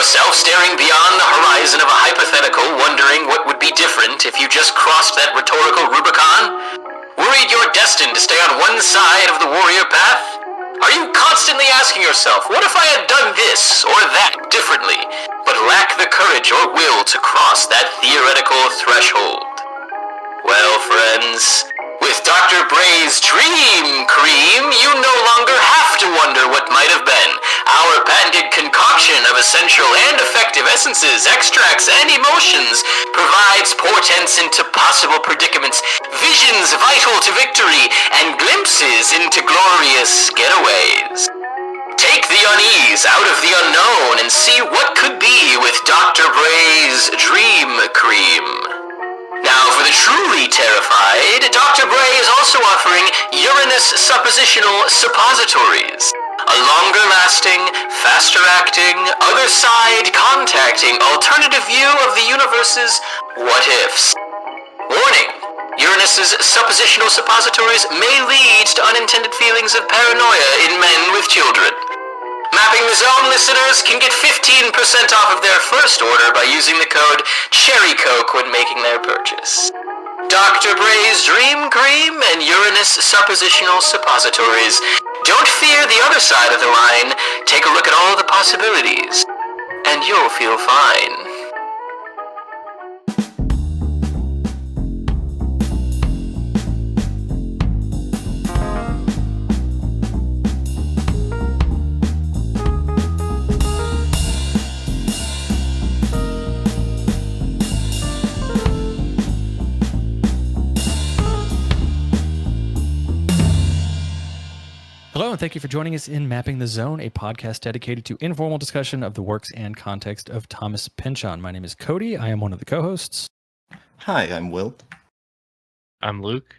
yourself staring beyond the horizon of a hypothetical, wondering what would be different if you just crossed that rhetorical Rubicon? Worried you're destined to stay on one side of the warrior path? Are you constantly asking yourself, what if I had done this or that differently, but lack the courage or will to cross that theoretical threshold? Well, friends, with Dr. Bray's Dream Cream, you no longer have to wonder what might have been. Our patented concoction of essential and effective essences, extracts, and emotions provides portents into possible predicaments, visions vital to victory, and glimpses into glorious getaways. Take the unease out of the unknown and see what could be with Dr. Bray's Dream Cream. Now, for the truly terrified, Dr. Bray is also offering Uranus suppositional suppositories. A longer-lasting, faster-acting, other-side contacting alternative view of the universe's what-ifs. Warning! Uranus's suppositional suppositories may lead to unintended feelings of paranoia in men with children. Mapping the Zone listeners can get 15% off of their first order by using the code CHERRYCOKE when making their purchase. Dr. Bray's Dream Cream and Uranus Suppositional Suppositories. Don't fear the other side of the line. Take a look at all the possibilities, and you'll feel fine. Hello, and thank you for joining us in Mapping the Zone, a podcast dedicated to informal discussion of the works and context of Thomas Pynchon. My name is Cody. I am one of the co-hosts. Hi, I'm Will. I'm Luke.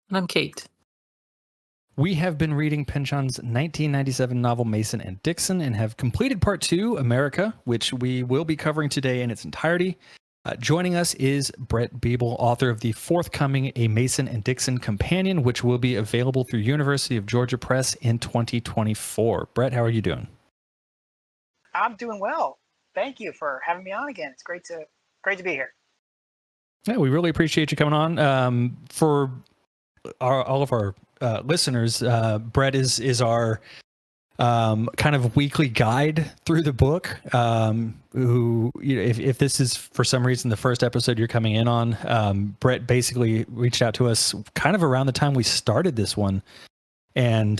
And I'm Kate. We have been reading Pynchon's 1997 novel Mason and Dixon and have completed part 2, America, which we will be covering today in its entirety. Joining us is Brett Biebel, author of the forthcoming A Mason and Dixon Companion, which will be available through University of Georgia Press in 2024. Brett, how are you doing? I'm doing well. Thank you for having me on again. It's great to be here. Yeah, we really appreciate you coming on. For all of our listeners, Brett is our kind of weekly guide through the book. Who, you know, if this is for some reason the first episode you're coming in on, Brett basically reached out to us kind of around the time we started this one, and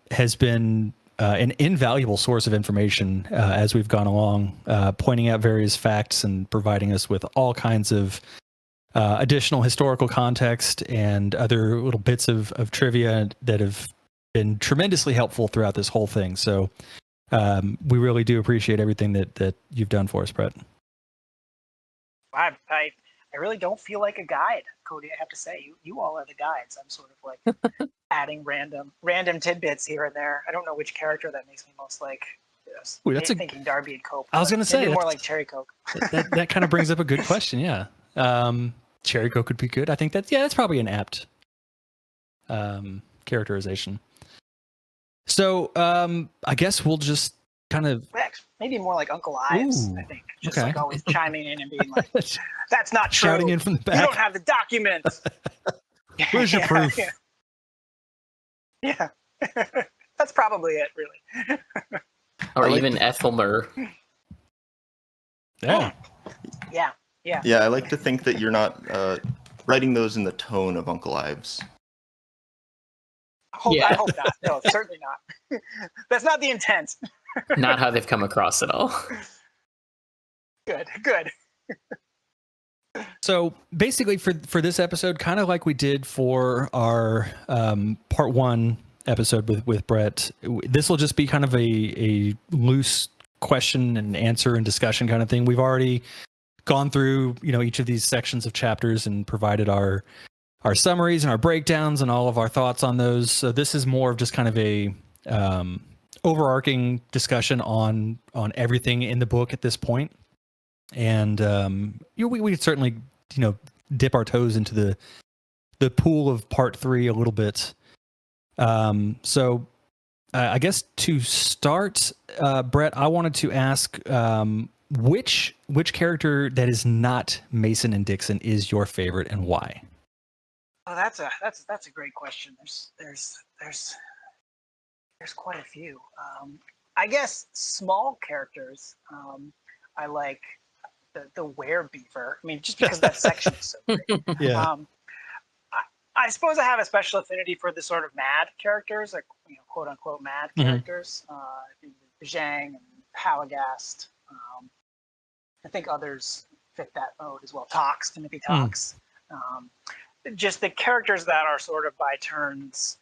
has been an invaluable source of information as we've gone along, pointing out various facts and providing us with all kinds of additional historical context and other little bits of trivia that have been tremendously helpful throughout this whole thing. So we really do appreciate everything that you've done for us, Brett. I really don't feel like a guide, Cody. I have to say, you all are the guides. I'm sort of like adding random tidbits here and there. I don't know which character that makes me most like. Yes. Ooh, that's thinking Darby and Cope. I was going to say more like Cherry Coke. that kind of brings up a good question. Yeah, Cherry Coke would be good. I think that's probably an apt characterization. So I guess we'll just kind of maybe more like Uncle Ives. Ooh, I think just okay. like always chiming in and being like, "That's not true." Shouting in from the back. You don't have the documents. Where's your proof? Yeah. That's probably it, really. Or even Ethelmer. Yeah. Yeah. Yeah, I like to think that you're not writing those in the tone of Uncle Ives. I hope not. No, certainly not. That's not the intent. Not how they've come across at all. Good. So basically for this episode, kind of like we did for our part 1 episode with Brett, this will just be kind of a loose question and answer and discussion kind of thing. We've already gone through, each of these sections of chapters and provided our summaries and our breakdowns and all of our thoughts on those. So this is more of just kind of a overarching discussion on everything in the book at this point. And we could certainly dip our toes into the pool of part 3 a little bit. So I guess to start, Brett, I wanted to ask which character that is not Mason and Dixon is your favorite and why? Oh, that's a great question. There's quite a few. I guess small characters. I like the werebeaver. I mean, just because that section is so great. Yeah. I suppose I have a special affinity for the sort of mad characters, like quote unquote mad characters. Zhang and Halagast. I think others fit that mode as well. Tox, Timothy Tox. Just the characters that are sort of by turns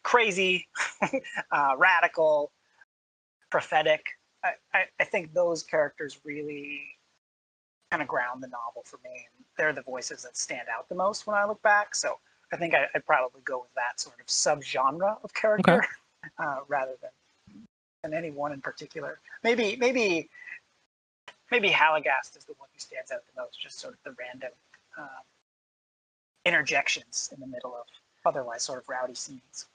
crazy, radical, prophetic. I think those characters really kind of ground the novel for me. And they're the voices that stand out the most when I look back. So I think I'd probably go with that sort of subgenre of character rather than any one in particular. Maybe Halagast is the one who stands out the most, just sort of the random interjections in the middle of otherwise sort of rowdy scenes.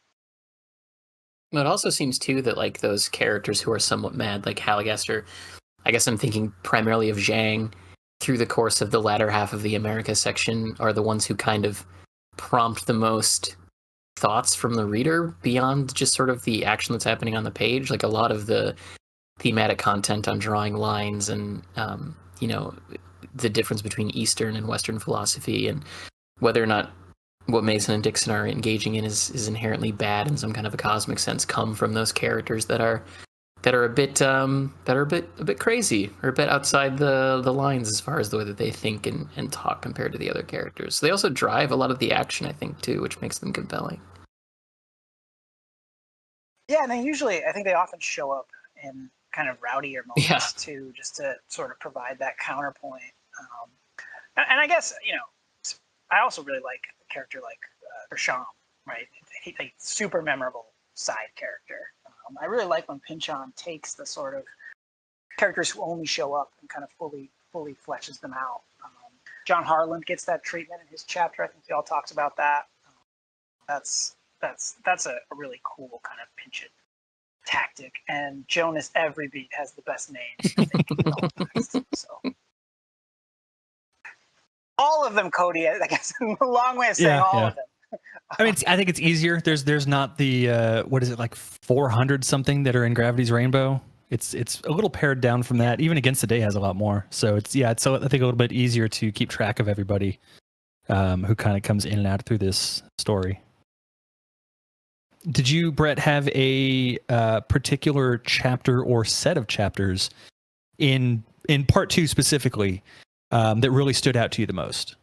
It also seems too that like those characters who are somewhat mad, like Halagaster, I guess I'm thinking primarily of Zhang, through the course of the latter half of the America section, are the ones who kind of prompt the most thoughts from the reader beyond just sort of the action that's happening on the page. Like a lot of the thematic content on drawing lines and the difference between Eastern and Western philosophy, and whether or not what Mason and Dixon are engaging in is inherently bad in some kind of a cosmic sense, come from those characters that are a bit crazy or a bit outside the lines as far as the way that they think and talk compared to the other characters. So they also drive a lot of the action, I think, too, which makes them compelling. Yeah, and I think they often show up in kind of rowdier moments too, just to sort of provide that counterpoint. And I guess I also really like a character like Rasham, right? He's a super memorable side character. I really like when Pynchon takes the sort of characters who only show up and kind of fully fleshes them out. John Harlan gets that treatment in his chapter. I think he all talks about that. That's a really cool kind of Pynchon tactic. And Jonas Everybeat has the best names, I think, in the whole text. So all of them, Cody. I guess a long way of saying all of them. I mean, I think it's easier. There's not the what is it, like 400 something that are in Gravity's Rainbow. It's a little pared down from that. Even Against the Day has a lot more. So it's I think a little bit easier to keep track of everybody who kind of comes in and out through this story. Did you, Brett, have a particular chapter or set of chapters in part 2 specifically that really stood out to you the most?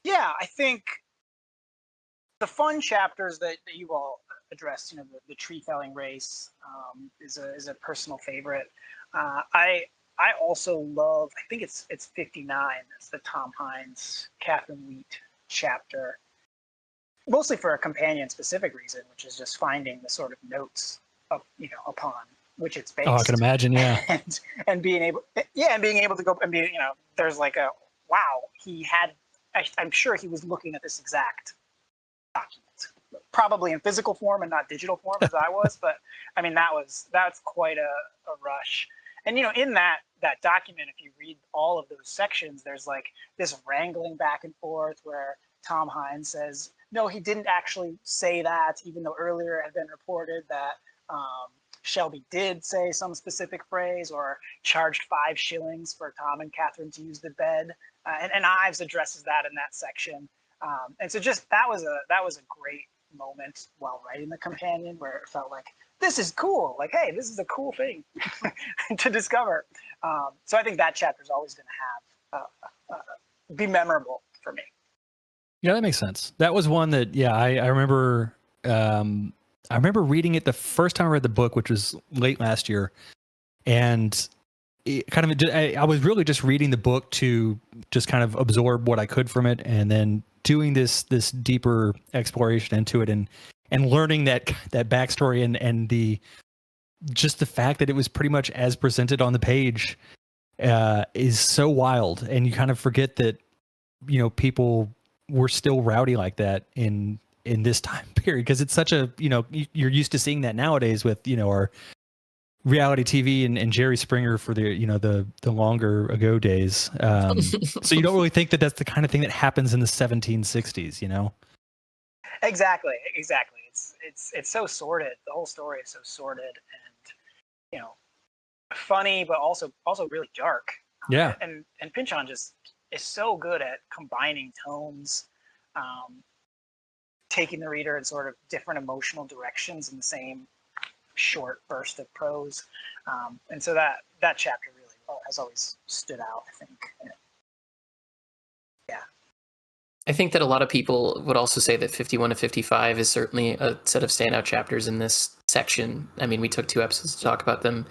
Yeah, I think the fun chapters that you all addressed, the tree felling race is a personal favorite. I also love, I think it's 59. It's the Tom Hines, Catherine Wheat chapter, mostly for a companion specific reason, which is just finding the sort of notes upon which it's based. Oh, I can imagine, yeah. and being able to go and be, there's like a wow, he had. I'm sure he was looking at this exact document, probably in physical form and not digital form as I was. But I mean, that's quite a rush. And in that document, if you read all of those sections, there's like this wrangling back and forth where Tom Hines says, no, he didn't actually say that, even though earlier it had been reported that Shelby did say some specific phrase or charged 5 shillings for Tom and Catherine to use the bed. And Ives addresses that in that section. And so just that was a great moment while writing the companion where it felt like, this is cool. Like, hey, this is a cool thing to discover. So I think that chapter is always going to have be memorable for me. Yeah, that makes sense. That was one that, I remember. I remember reading it the first time I read the book, which was late last year, and I was really just reading the book to just kind of absorb what I could from it, and then doing this deeper exploration into it, and learning that backstory and the fact that it was pretty much as presented on the page is so wild, and you kind of forget that people were still rowdy like that in in this time period, because it's such a, you're used to seeing that nowadays with, our reality TV and Jerry Springer for the, the longer ago days. So you don't really think that that's the kind of thing that happens in the 1760s, Exactly. It's so sordid. The whole story is so sordid and, funny, but also really dark. Yeah. And Pynchon just is so good at combining tones, taking the reader in sort of different emotional directions in the same short burst of prose. And so that chapter really has always stood out, I think. Yeah. I think that a lot of people would also say that 51 to 55 is certainly a set of standout chapters in this section. I mean, we took 2 episodes to talk about them.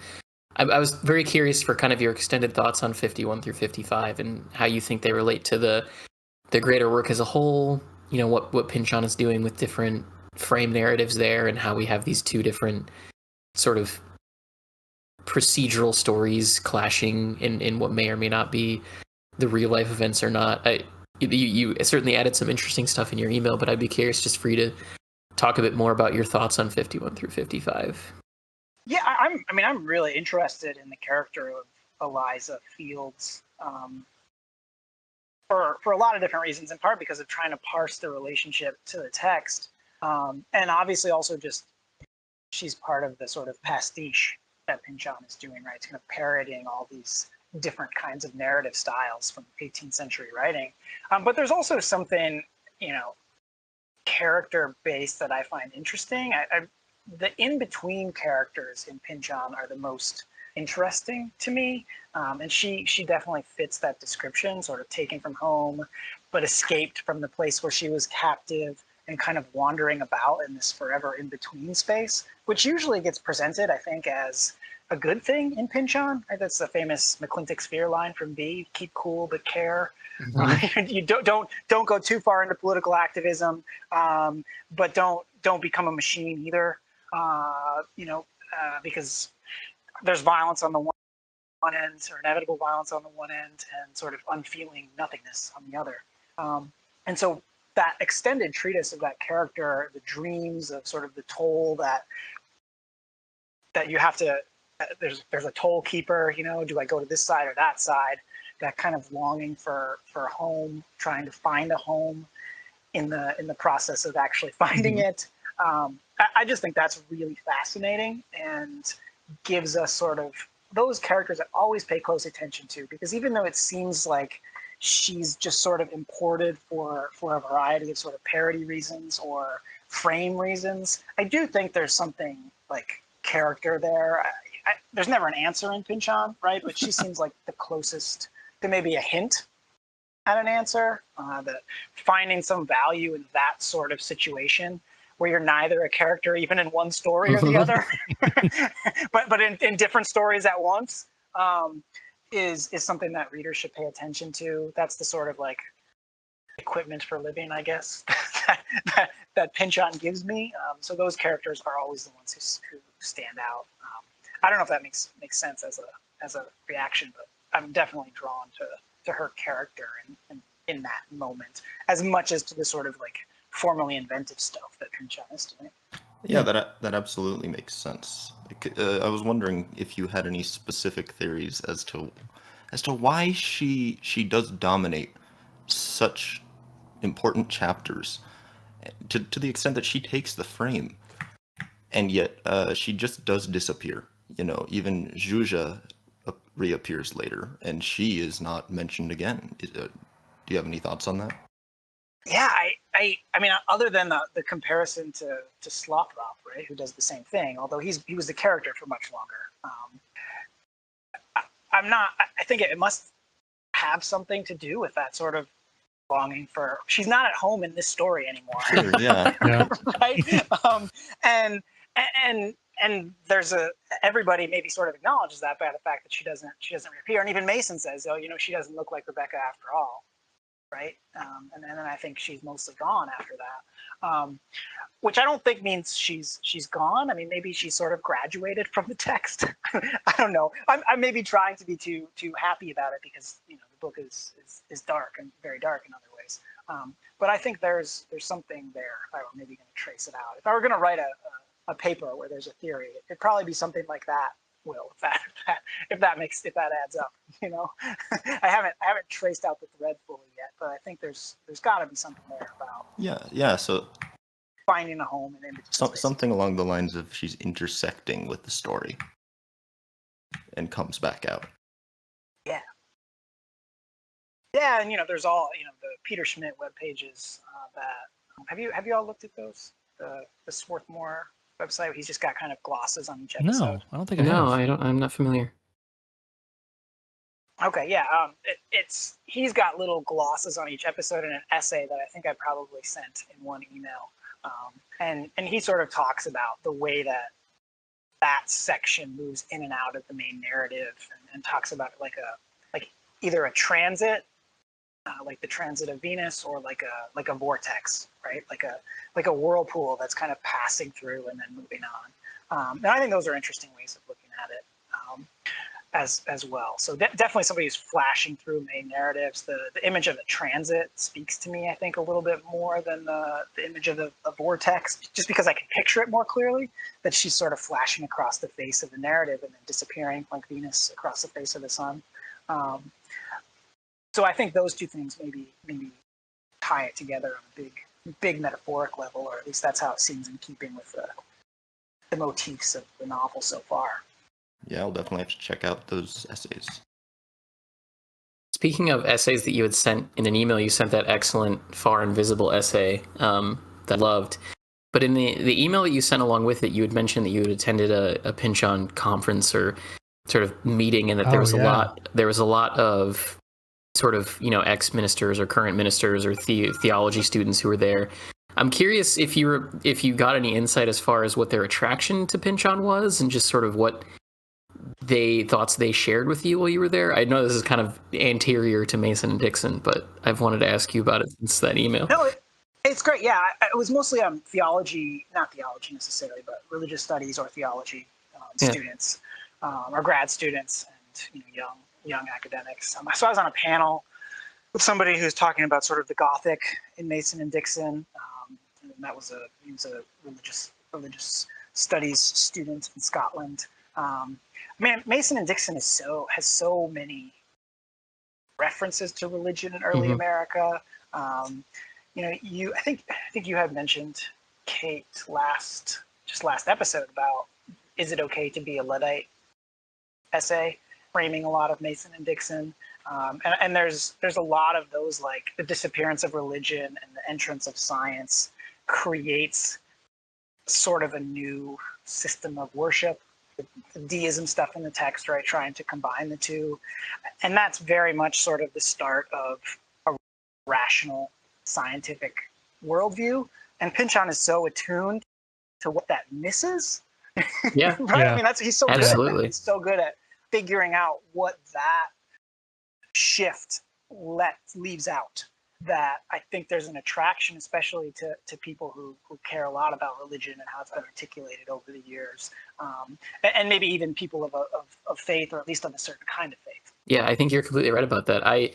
I was very curious for kind of your extended thoughts on 51 through 55 and how you think they relate to the greater work as a whole. What Pynchon is doing with different frame narratives there, and how we have these 2 different sort of procedural stories clashing in what may or may not be the real life events or not. You certainly added some interesting stuff in your email, but I'd be curious just for you to talk a bit more about your thoughts on 51 through 55. Yeah, I'm really interested in the character of Eliza Fields, for a lot of different reasons, in part because of trying to parse the relationship to the text, and obviously also just she's part of the sort of pastiche that Pynchon is doing, right? It's kind of parodying all these different kinds of narrative styles from 18th century writing, but there's also something, character-based that I find interesting. The in-between characters in Pynchon are the most interesting to me, and she definitely fits that description, sort of taken from home, but escaped from the place where she was captive and kind of wandering about in this forever in-between space, which usually gets presented, I think, as a good thing in Pynchon. Right? That's the famous McClintock Sphere line from B: "Keep cool but care." Mm-hmm. You don't go too far into political activism, but don't become a machine either. Because there's violence on the one end, or inevitable violence on the one end, and sort of unfeeling nothingness on the other. And so that extended treatise of that character, the dreams of sort of the toll that you have to, there's a toll keeper, do I go to this side or that side? That kind of longing for a home, trying to find a home in the process of actually finding mm-hmm. it. I just think that's really fascinating and gives us sort of those characters that always pay close attention to, because even though it seems like she's just sort of imported for a variety of sort of parody reasons or frame reasons, I do think there's something like character there. There's never an answer in Pynchon, right? But she seems like the closest to maybe a hint at an answer, that finding some value in that sort of situation where you're neither a character even in one story or the other, but in different stories at once, is something that readers should pay attention to. That's the sort of like equipment for living, I guess, that Pynchon gives me. So those characters are always the ones who stand out. I don't know if that makes sense as a reaction, but I'm definitely drawn to her character and in that moment, as much as to the sort of like formally inventive stuff that Pynchon is doing. Yeah, that absolutely makes sense. I was wondering if you had any specific theories as to why she does dominate such important chapters, to the extent that she takes the frame, and yet she just does disappear. Even Zhuja reappears later, and she is not mentioned again. Do you have any thoughts on that? Yeah, I mean, other than the comparison to Slothrop, right, who does the same thing, although he was the character for much longer. I think it must have something to do with that sort of longing for. She's not at home in this story anymore. Sure, yeah. Right. And there's everybody maybe sort of acknowledges that by the fact that she doesn't reappear, and even Mason says, she doesn't look like Rebecca after all. Right. And then I think she's mostly gone after that, which I don't think means she's gone. I mean, maybe she's sort of graduated from the text. I don't know. I may be trying to be too happy about it because the book is dark and very dark in other ways. But I think there's something there. If I were maybe going to trace it out, if I were going to write a paper where there's a theory, it'd probably be something like that. Will if that adds up, you know. I haven't traced out the thread fully yet, but I think there's got to be something there about Yeah. So finding a home and images. something along the lines of she's intersecting with the story and comes back out. Yeah, and there's all the Peter Schmidt web pages that have you all looked at those? The Swarthmore website. He's just got kind of glosses on each episode. No, I don't think I No, have. I don't. I'm not familiar. Okay, yeah. He's got little glosses on each episode and an essay that I think I probably sent in one email. And he sort of talks about the way that section moves in and out of the main narrative, and talks about it like either a transit, like the transit of Venus, or like a vortex, right? Like a whirlpool that's kind of passing through and then moving on. And I think those are interesting ways of looking at it. As well. So definitely somebody who's flashing through main narratives. The image of the transit speaks to me, I think, a little bit more than the image of the vortex, just because I can picture it more clearly, that she's sort of flashing across the face of the narrative and then disappearing like Venus across the face of the sun. So I think those two things maybe tie it together on a big metaphoric level, or at least that's how it seems in keeping with the motifs of the novel so far. Yeah, I'll definitely have to check out those essays. Speaking of essays that you had sent in an email, you sent that excellent Far Invisible essay that I loved. But in the email that you sent along with it, you had mentioned that you had attended a Pynchon conference or sort of meeting, and that there was a lot of sort of ex-ministers or current ministers or theology students who were there. I'm curious if you got any insight as far as what their attraction to Pynchon was, and just sort of what thoughts they shared with you while you were there. I know this is kind of anterior to Mason and Dixon, but I've wanted to ask you about it since that email. No, it's great. Yeah, it was mostly theology, not theology necessarily, but religious studies or theology students, or grad students, and young academics. So I was on a panel with somebody who's talking about sort of the Gothic in Mason and Dixon, and that was he was a religious studies student in Scotland. Mason and Dixon has so many references to religion in early America. I think you had mentioned, Kate, last episode about is it okay to be a Luddite essay, framing a lot of Mason and Dixon. And there's a lot of those, like the disappearance of religion and the entrance of science creates sort of a new system of worship. The deism stuff in the text, right? Trying to combine the two. And that's very much sort of the start of a rational scientific worldview. And Pynchon is so attuned to what that misses. Yeah. Right? Yeah. I mean, he's so good at that. He's so good at figuring out what that shift leaves out, that I think there's an attraction, especially to people who care a lot about religion and how it's been articulated over the years, and maybe even people of faith, or at least of a certain kind of faith. Yeah, I think you're completely right about that. I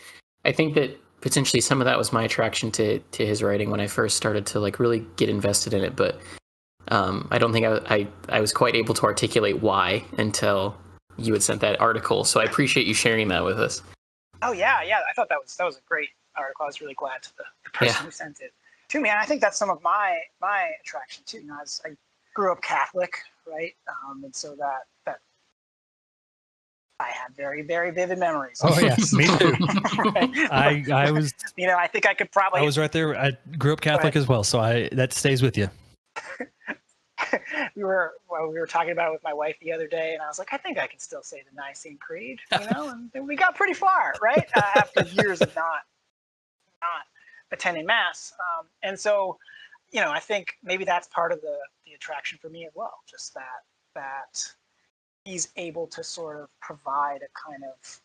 think that potentially some of that was my attraction to his writing when I first started to like really get invested in it, but I don't think I was quite able to articulate why until you had sent that article. So I appreciate you sharing that with us. Oh yeah. I thought that was a great article. I was really glad to the person who sent it to me. And I think that's some of my attraction too. I grew up Catholic, right? And so that I had very, very vivid memories. Oh yeah, me too. I was. I think I could probably. I was right there. I grew up Catholic as well, so that stays with you. we were talking about it with my wife the other day, and I was like, I think I can still say the Nicene Creed, and we got pretty far, right? After years of not attending Mass, and so, I think maybe that's part of the attraction for me as well, just that he's able to sort of provide a kind of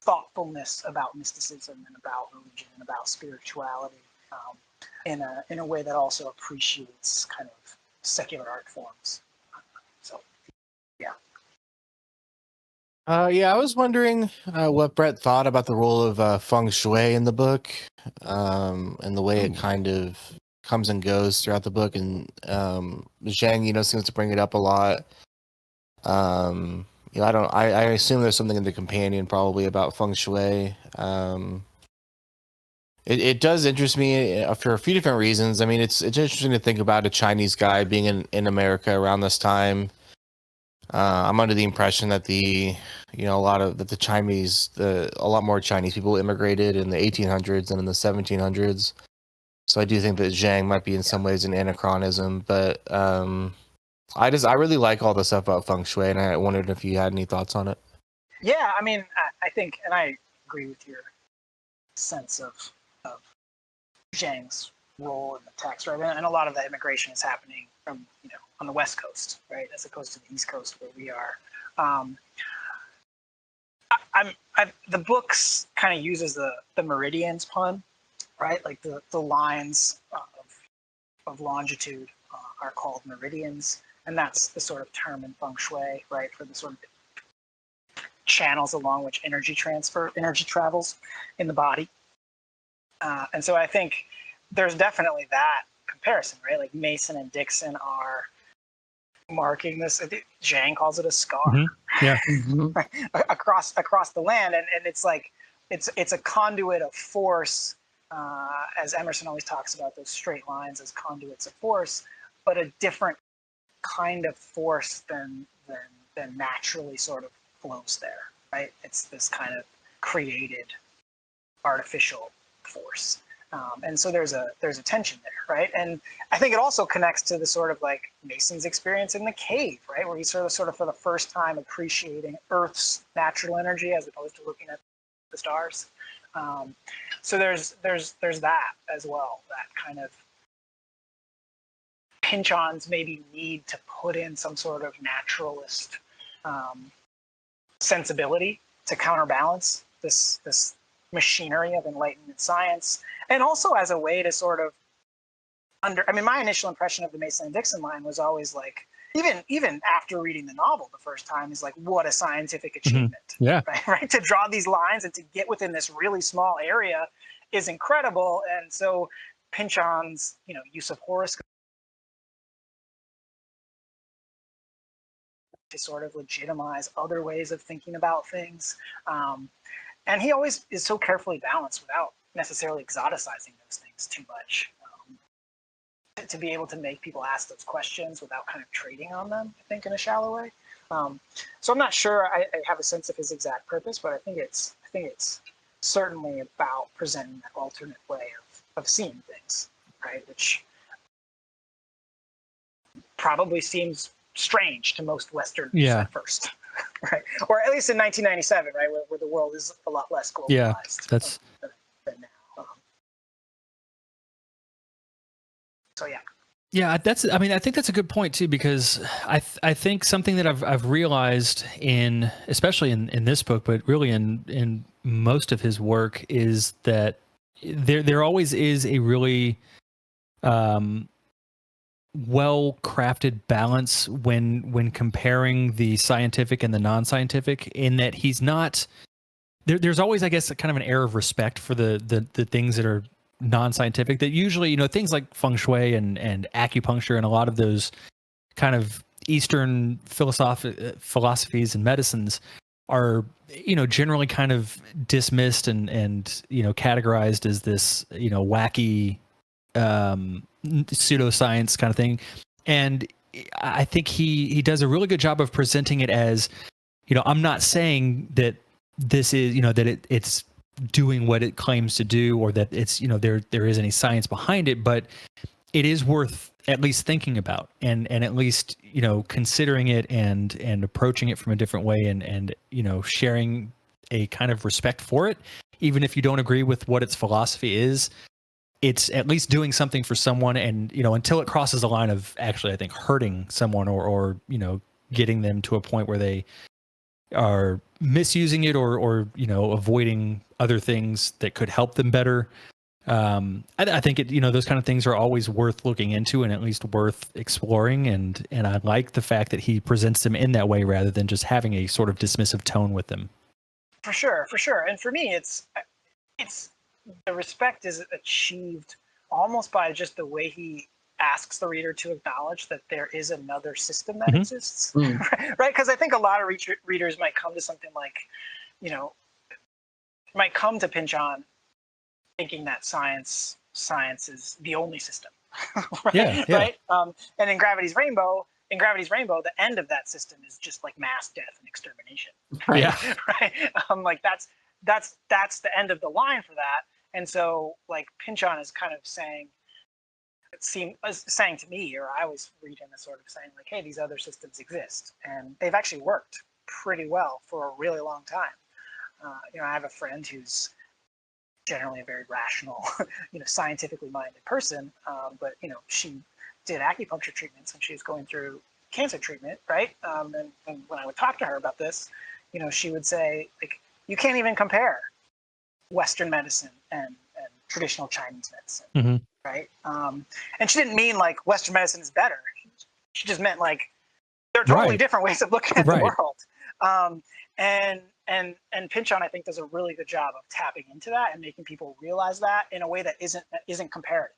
thoughtfulness about mysticism and about religion and about spirituality, in a way that also appreciates kind of secular art forms. So, yeah. Yeah, I was wondering what Brett thought about the role of feng shui in the book, and the way it kind of comes and goes throughout the book. And Zhang, seems to bring it up a lot. I assume there's something in the companion probably about feng shui. It does interest me for a few different reasons. I mean, it's interesting to think about a Chinese guy being in America around this time. I'm under the impression that a lot more Chinese people immigrated in the 1800s and in the 1700s. So I do think that Zhang might be in some ways an anachronism, but I really like all the stuff about feng shui, and I wondered if you had any thoughts on it. Yeah, I mean, I think, and I agree with your sense of Zhang's role in the text, right? And a lot of that immigration is happening from, on the West Coast, right, as opposed to the East Coast where we are. The books kind of uses the meridians pun, right? Like the lines of longitude are called meridians, and that's the sort of term in feng shui, right, for the sort of channels along which energy travels in the body. And so I think there's definitely that comparison, right? Like Mason and Dixon are marking this. I think Zhang calls it a scar. Mm-hmm. Yeah. across the land, and it's like it's a conduit of force, as Emerson always talks about those straight lines as conduits of force, but a different kind of force than naturally sort of flows there, right? It's this kind of created artificial force. And so there's a tension there, right? And I think it also connects to the sort of like Mason's experience in the cave, right, where he's sort of for the first time appreciating Earth's natural energy as opposed to looking at the stars. So there's that as well, that kind of Pynchon's maybe need to put in some sort of naturalist sensibility to counterbalance this machinery of enlightenment science, and also as a way to sort of my initial impression of the Mason and Dixon line was always like, even after reading the novel the first time, is like, what a scientific achievement. Mm-hmm. Yeah. Right. To draw these lines and to get within this really small area is incredible. And so Pynchon's, use of horoscopes to sort of legitimize other ways of thinking about things. And he always is so carefully balanced without necessarily exoticizing those things too much, to be able to make people ask those questions without kind of trading on them, I think, in a shallow way. So I'm not sure I have a sense of his exact purpose, but I think it's certainly about presenting that alternate way of seeing things, right? Which probably seems strange to most Westerners at first. Right, or at least in 1997, right, where the world is a lot less globalized. Yeah, that's than now. So yeah. Yeah, I think that's a good point too, because I think something that I've realized especially in this book, but really in most of his work, is that there always is a really well-crafted balance when comparing the scientific and the non-scientific, in that he's not there's always, I guess, kind of an air of respect for the things that are non-scientific, that usually, things like feng shui and acupuncture and a lot of those kind of Eastern philosophies and medicines are, generally kind of dismissed and categorized as this, wacky pseudoscience kind of thing. And I think he does a really good job of presenting it as, I'm not saying that this is, that it's doing what it claims to do, or that it's, there is any science behind it, but it is worth at least thinking about and at least, considering it and approaching it from a different way, and sharing a kind of respect for it, even if you don't agree with what its philosophy is. It's at least doing something for someone, and until it crosses the line of actually, I think, hurting someone or getting them to a point where they are misusing it or avoiding other things that could help them better. I think it, those kind of things are always worth looking into and at least worth exploring. And I like the fact that he presents them in that way rather than just having a sort of dismissive tone with them. For sure. And for me, it's the respect is achieved almost by just the way he asks the reader to acknowledge that there is another system that exists, right? Because I think a lot of readers might come to something like, might come to Pynchon thinking that science is the only system, right? Yeah. Right. And in Gravity's Rainbow, the end of that system is just like mass death and extermination. Right. Yeah. Right. Like that's the end of the line for that. And so like Pynchon is kind of saying to me, or I was reading as sort of saying like, hey, these other systems exist and they've actually worked pretty well for a really long time. I have a friend who's generally a very rational, scientifically minded person, but she did acupuncture treatments when she was going through cancer treatment, right? And when I would talk to her about this, she would say like, you can't even compare Western medicine and traditional Chinese medicine, right? And she didn't mean like Western medicine is better. She just meant like they're totally different ways of looking at the world. And Pynchon, I think, does a really good job of tapping into that and making people realize that in a way that isn't comparative.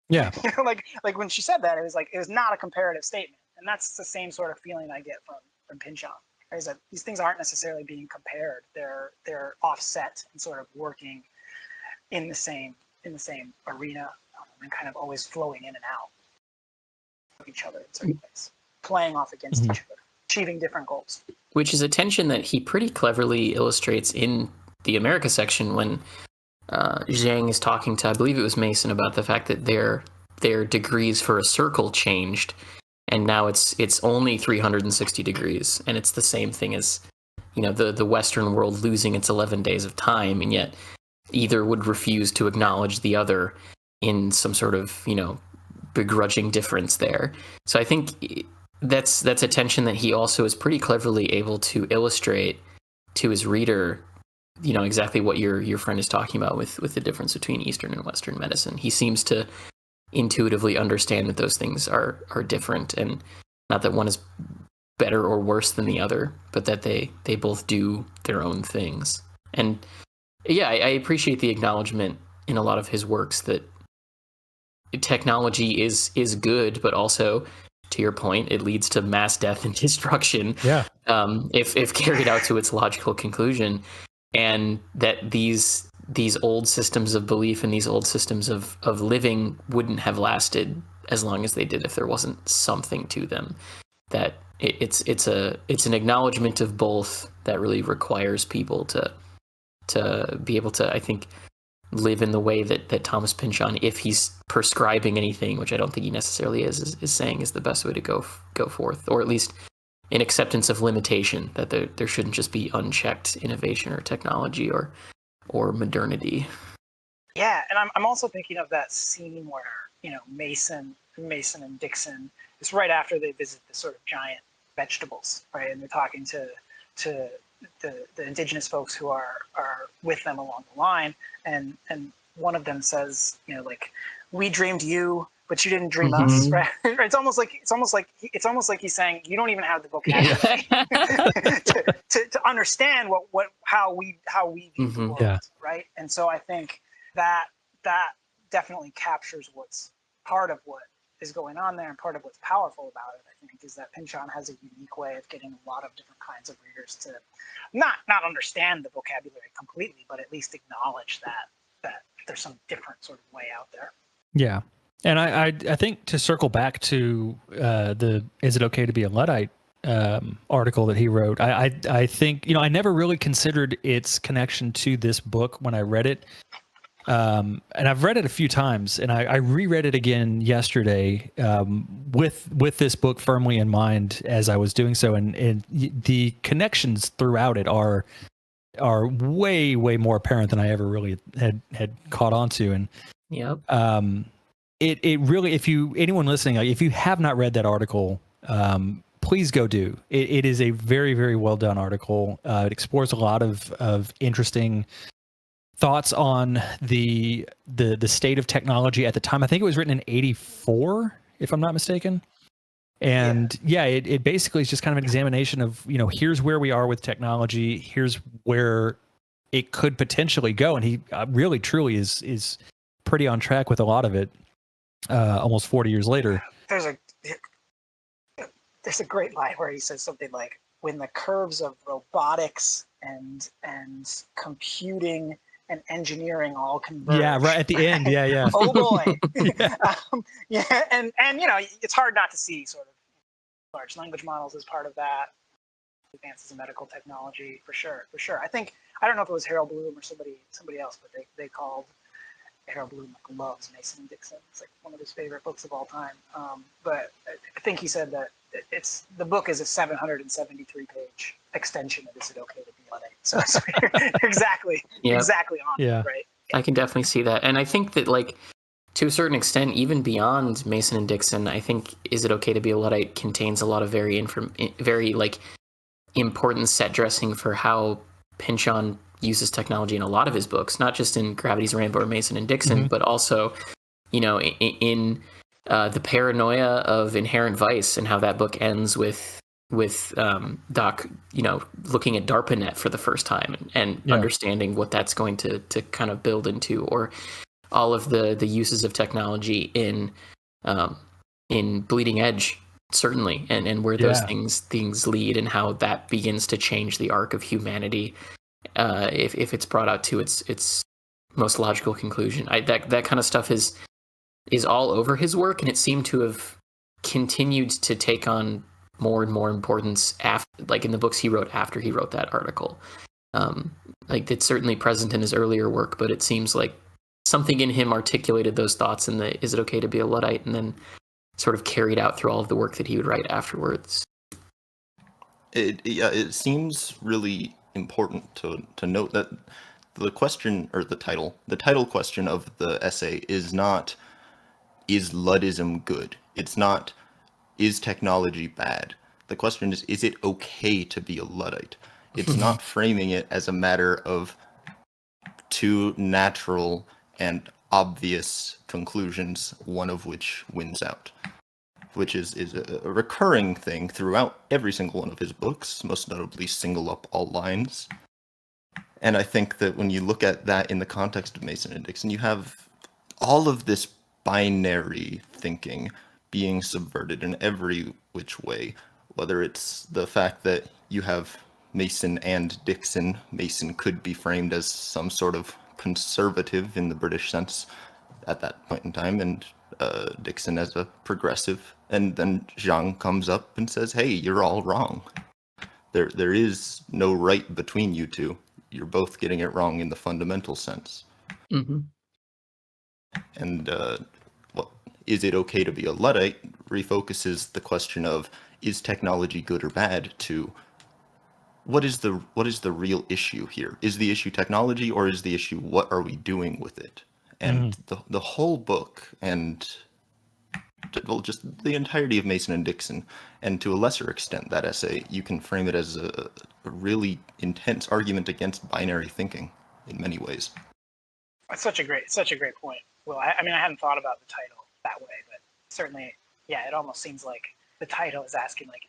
Yeah. Like when she said that, it was not a comparative statement, and that's the same sort of feeling I get from Pynchon. Is that these things aren't necessarily being compared; they're offset and sort of working in the same arena and kind of always flowing in and out of each other in certain ways, playing off against each other, achieving different goals. Which is a tension that he pretty cleverly illustrates in the America section when Zhang is talking to, I believe it was Mason, about the fact that their degrees for a circle changed, and now it's only 360 degrees, and it's the same thing as the Western world losing its 11 days of time, and yet either would refuse to acknowledge the other in some sort of begrudging difference there. So I think that's a tension that he also is pretty cleverly able to illustrate to his reader, exactly what your friend is talking about with the difference between Eastern and Western medicine. He seems to intuitively understand that those things are different, and not that one is better or worse than the other, but that they both do their own things. And yeah, I appreciate the acknowledgement in a lot of his works that technology is good, but also, to your point, it leads to mass death and destruction. Yeah. If carried out to its logical conclusion, and that these old systems of belief and these old systems of living wouldn't have lasted as long as they did if there wasn't something to them. That it's an acknowledgement of both that really requires people to be able to, I think, live in the way that Thomas Pynchon, if he's prescribing anything, which I don't think he necessarily is saying is the best way to go forth, or at least an acceptance of limitation, that there shouldn't just be unchecked innovation or technology or modernity. Yeah, and I'm also thinking of that scene where Mason and Dixon, it's right after they visit the sort of giant vegetables, right, and they're talking to the indigenous folks who are with them along the line, and one of them says, like, we dreamed you, but you didn't dream us, right? It's almost like he's saying you don't even have the vocabulary to understand how we view the world, right? And so I think that definitely captures what's part of what is going on there, and part of what's powerful about it, I think, is that Pynchon has a unique way of getting a lot of different kinds of readers to not understand the vocabulary completely, but at least acknowledge that there's some different sort of way out there. Yeah. And I think, to circle back to the "Is It Okay to Be a Luddite" article that he wrote, I think, I never really considered its connection to this book when I read it. And I've read it a few times, and I reread it again yesterday with this book firmly in mind as I was doing so, and the connections throughout it are way more apparent than I ever really had caught on to. And yep. It really, anyone listening, if you have not read that article, please go do. It is a very, very well done article. It explores a lot of interesting thoughts on the state of technology at the time. I think it was written in '84, if I'm not mistaken. And it basically is just kind of an examination of, here's where we are with technology. Here's where it could potentially go. And he really, truly is pretty on track with a lot of it. Almost 40 years later. There's a great line where he says something like, when the curves of robotics and computing and engineering all converge. Yeah, right at the end. Yeah. Oh boy. Yeah. And it's hard not to see sort of large language models as part of that, advances in medical technology, for sure. I don't know if it was Harold Bloom or somebody else, but they called Harold Bloom loves Mason and Dixon. It's like one of his favorite books of all time. But I think he said that the book is a 773-page extension of Is It Okay to Be Luddite? So you're exactly on it, right? I can definitely see that. And I think that, like, to a certain extent, even beyond Mason and Dixon, I think Is It Okay to Be a Luddite contains a lot of very important set dressing for how Pynchon uses technology in a lot of his books, not just in Gravity's Rainbow or Mason and Dixon, but also, in the paranoia of Inherent Vice, and how that book ends with Doc, looking at DARPANET for the first time and understanding what that's going to kind of build into, or all of the uses of technology in Bleeding Edge, certainly, and where those things lead, and how that begins to change the arc of humanity if it's brought out to its most logical conclusion. That kind of stuff is all over his work, and it seemed to have continued to take on more and more importance in the books he wrote after he wrote that article. It's certainly present in his earlier work, but it seems like something in him articulated those thoughts in the Is It Okay to Be a Luddite, and then sort of carried out through all of the work that he would write afterwards. It seems really important to note that the question, or the title question of the essay is not, is Luddism good? It's not, is technology bad? The question is it okay to be a Luddite? It's not framing it as a matter of two natural and obvious conclusions, one of which wins out, which is a recurring thing throughout every single one of his books, most notably Single Up All Lines. And I think that when you look at that in the context of Mason and Dixon, you have all of this binary thinking being subverted in every which way, whether it's the fact that you have Mason and Dixon. Mason could be framed as some sort of conservative in the British sense at that point in time, and Dixon as a progressive. And then Zhang comes up and says, hey, you're all wrong. There is no right between you two. You're both getting it wrong in the fundamental sense. Mm-hmm. And Is It Okay to Be a Luddite refocuses the question of, is technology good or bad, to what is the real issue here? Is the issue technology, or is the issue what are we doing with it? And the whole book, and just the entirety of Mason and Dixon, and to a lesser extent that essay, you can frame it as a really intense argument against binary thinking in many ways. That's such a great point. Well, I hadn't thought about the title that way, but certainly, it almost seems like the title is asking, like,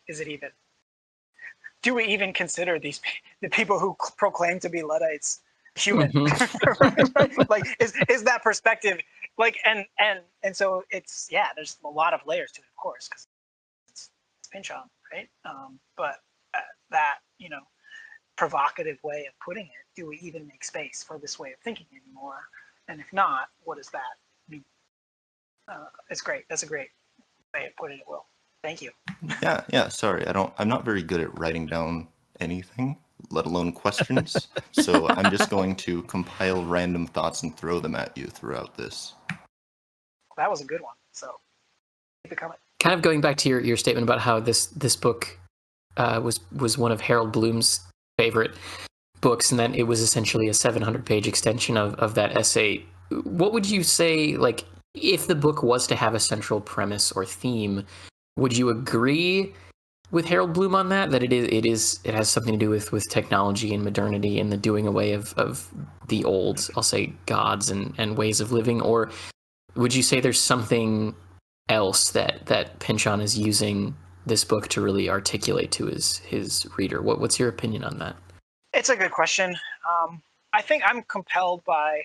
do we even consider the people who proclaim to be Luddites human? Like, is that perspective, like, and so it's, there's a lot of layers to it, of course, because it's Pynchon, right? But that, provocative way of putting it, do we even make space for this way of thinking anymore? And if not, what does that mean? It's great. That's a great way of putting it, Will. Thank you. Yeah. Sorry, I'm not very good at writing down anything, let alone questions. So I'm just going to compile random thoughts and throw them at you throughout this. That was a good one. So keep it coming. Kind of going back to your statement about how this book was one of Harold Bloom's favorite books, and that it was essentially a 700-page extension of that essay. What would you say, like, if the book was to have a central premise or theme, would you agree with Harold Bloom on that it has something to do with technology and modernity and the doing away of the old, I'll say, gods and ways of living? Or would you say there's something else that Pynchon is using this book to really articulate to his reader? What's your opinion on that? It's a good question. I think I'm compelled by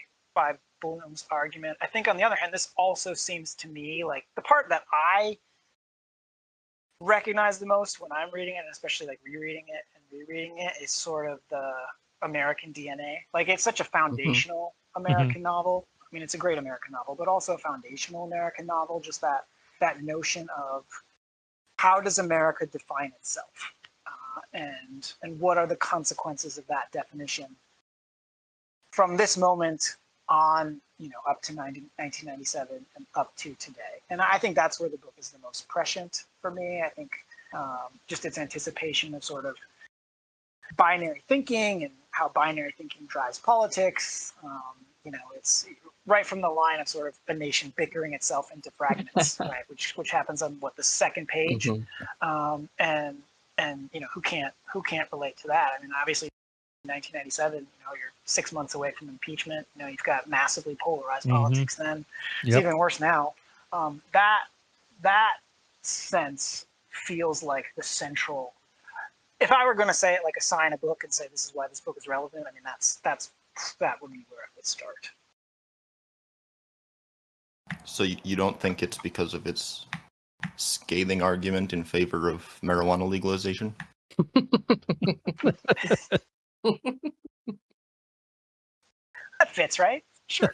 Bloom's argument. I think on the other hand, this also seems to me like the part that I recognize the most when I'm reading it, and especially like rereading it, is sort of the American DNA. Like it's such a foundational American novel. I mean, it's a great American novel, but also a foundational American novel. Just that notion of how does America define itself, and what are the consequences of that definition from this moment on, up to 1997 and up to today. And I think that's where the book is the most prescient for me. I think just its anticipation of sort of binary thinking and how binary thinking drives politics. It's right from the line of sort of a nation bickering itself into fragments, right? Which happens on the second page, and who can't relate to that? I mean, obviously, 1997, you're 6 months away from impeachment. You've got massively polarized politics then. It's even worse now. That sense feels like the central. If I were going to say it, like assign a book and say this is why this book is relevant, I mean that would be where I would start. So you don't think it's because of its scathing argument in favor of marijuana legalization? That fits, right? Sure.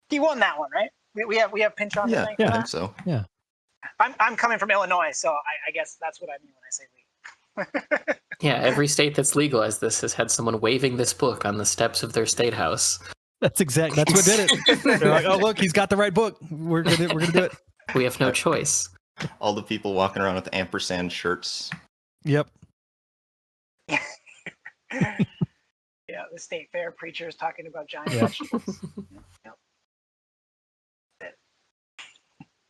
He won that one, right? We have Pynchon. Yeah, I think so. Yeah. I'm coming from Illinois, so I guess that's what I mean when I say legal. Yeah, every state that's legalized this has had someone waving this book on the steps of their state house. That's what did it. They're like, oh look, he's got the right book. We're gonna do it. We have no choice. All the people walking around with ampersand shirts. Yep. Yeah, the state fair preachers talking about giant vegetables. Yep.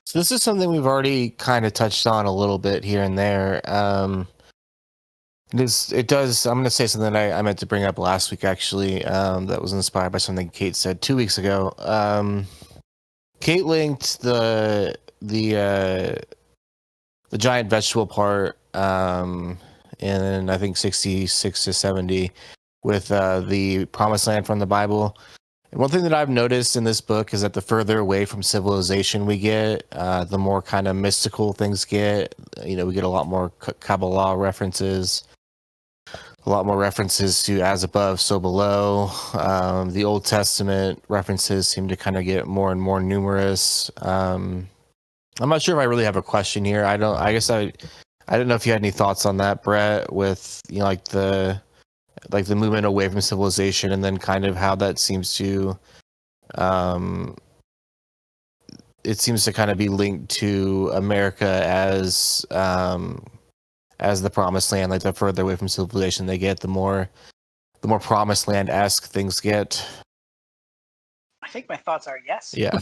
So this is something we've already kind of touched on a little bit here and there. It does. I'm going to say something that I meant to bring up last week, actually. That was inspired by something Kate said 2 weeks ago. Kate linked the giant vegetable part, in I think 66 to 70, with the promised land from the Bible. And one thing that I've noticed in this book is that the further away from civilization we get, the more kind of mystical things get. We get a lot more Kabbalah references, a lot more references to as above, so below. The Old Testament references seem to kind of get more and more numerous. I'm not sure if I really have a question here. I don't know if you had any thoughts on that, Brett, with like the movement away from civilization, and then kind of how that seems to it seems to kind of be linked to America as the promised land. Like the further away from civilization they get, the more promised land-esque things get. I think my thoughts are yes. Yeah.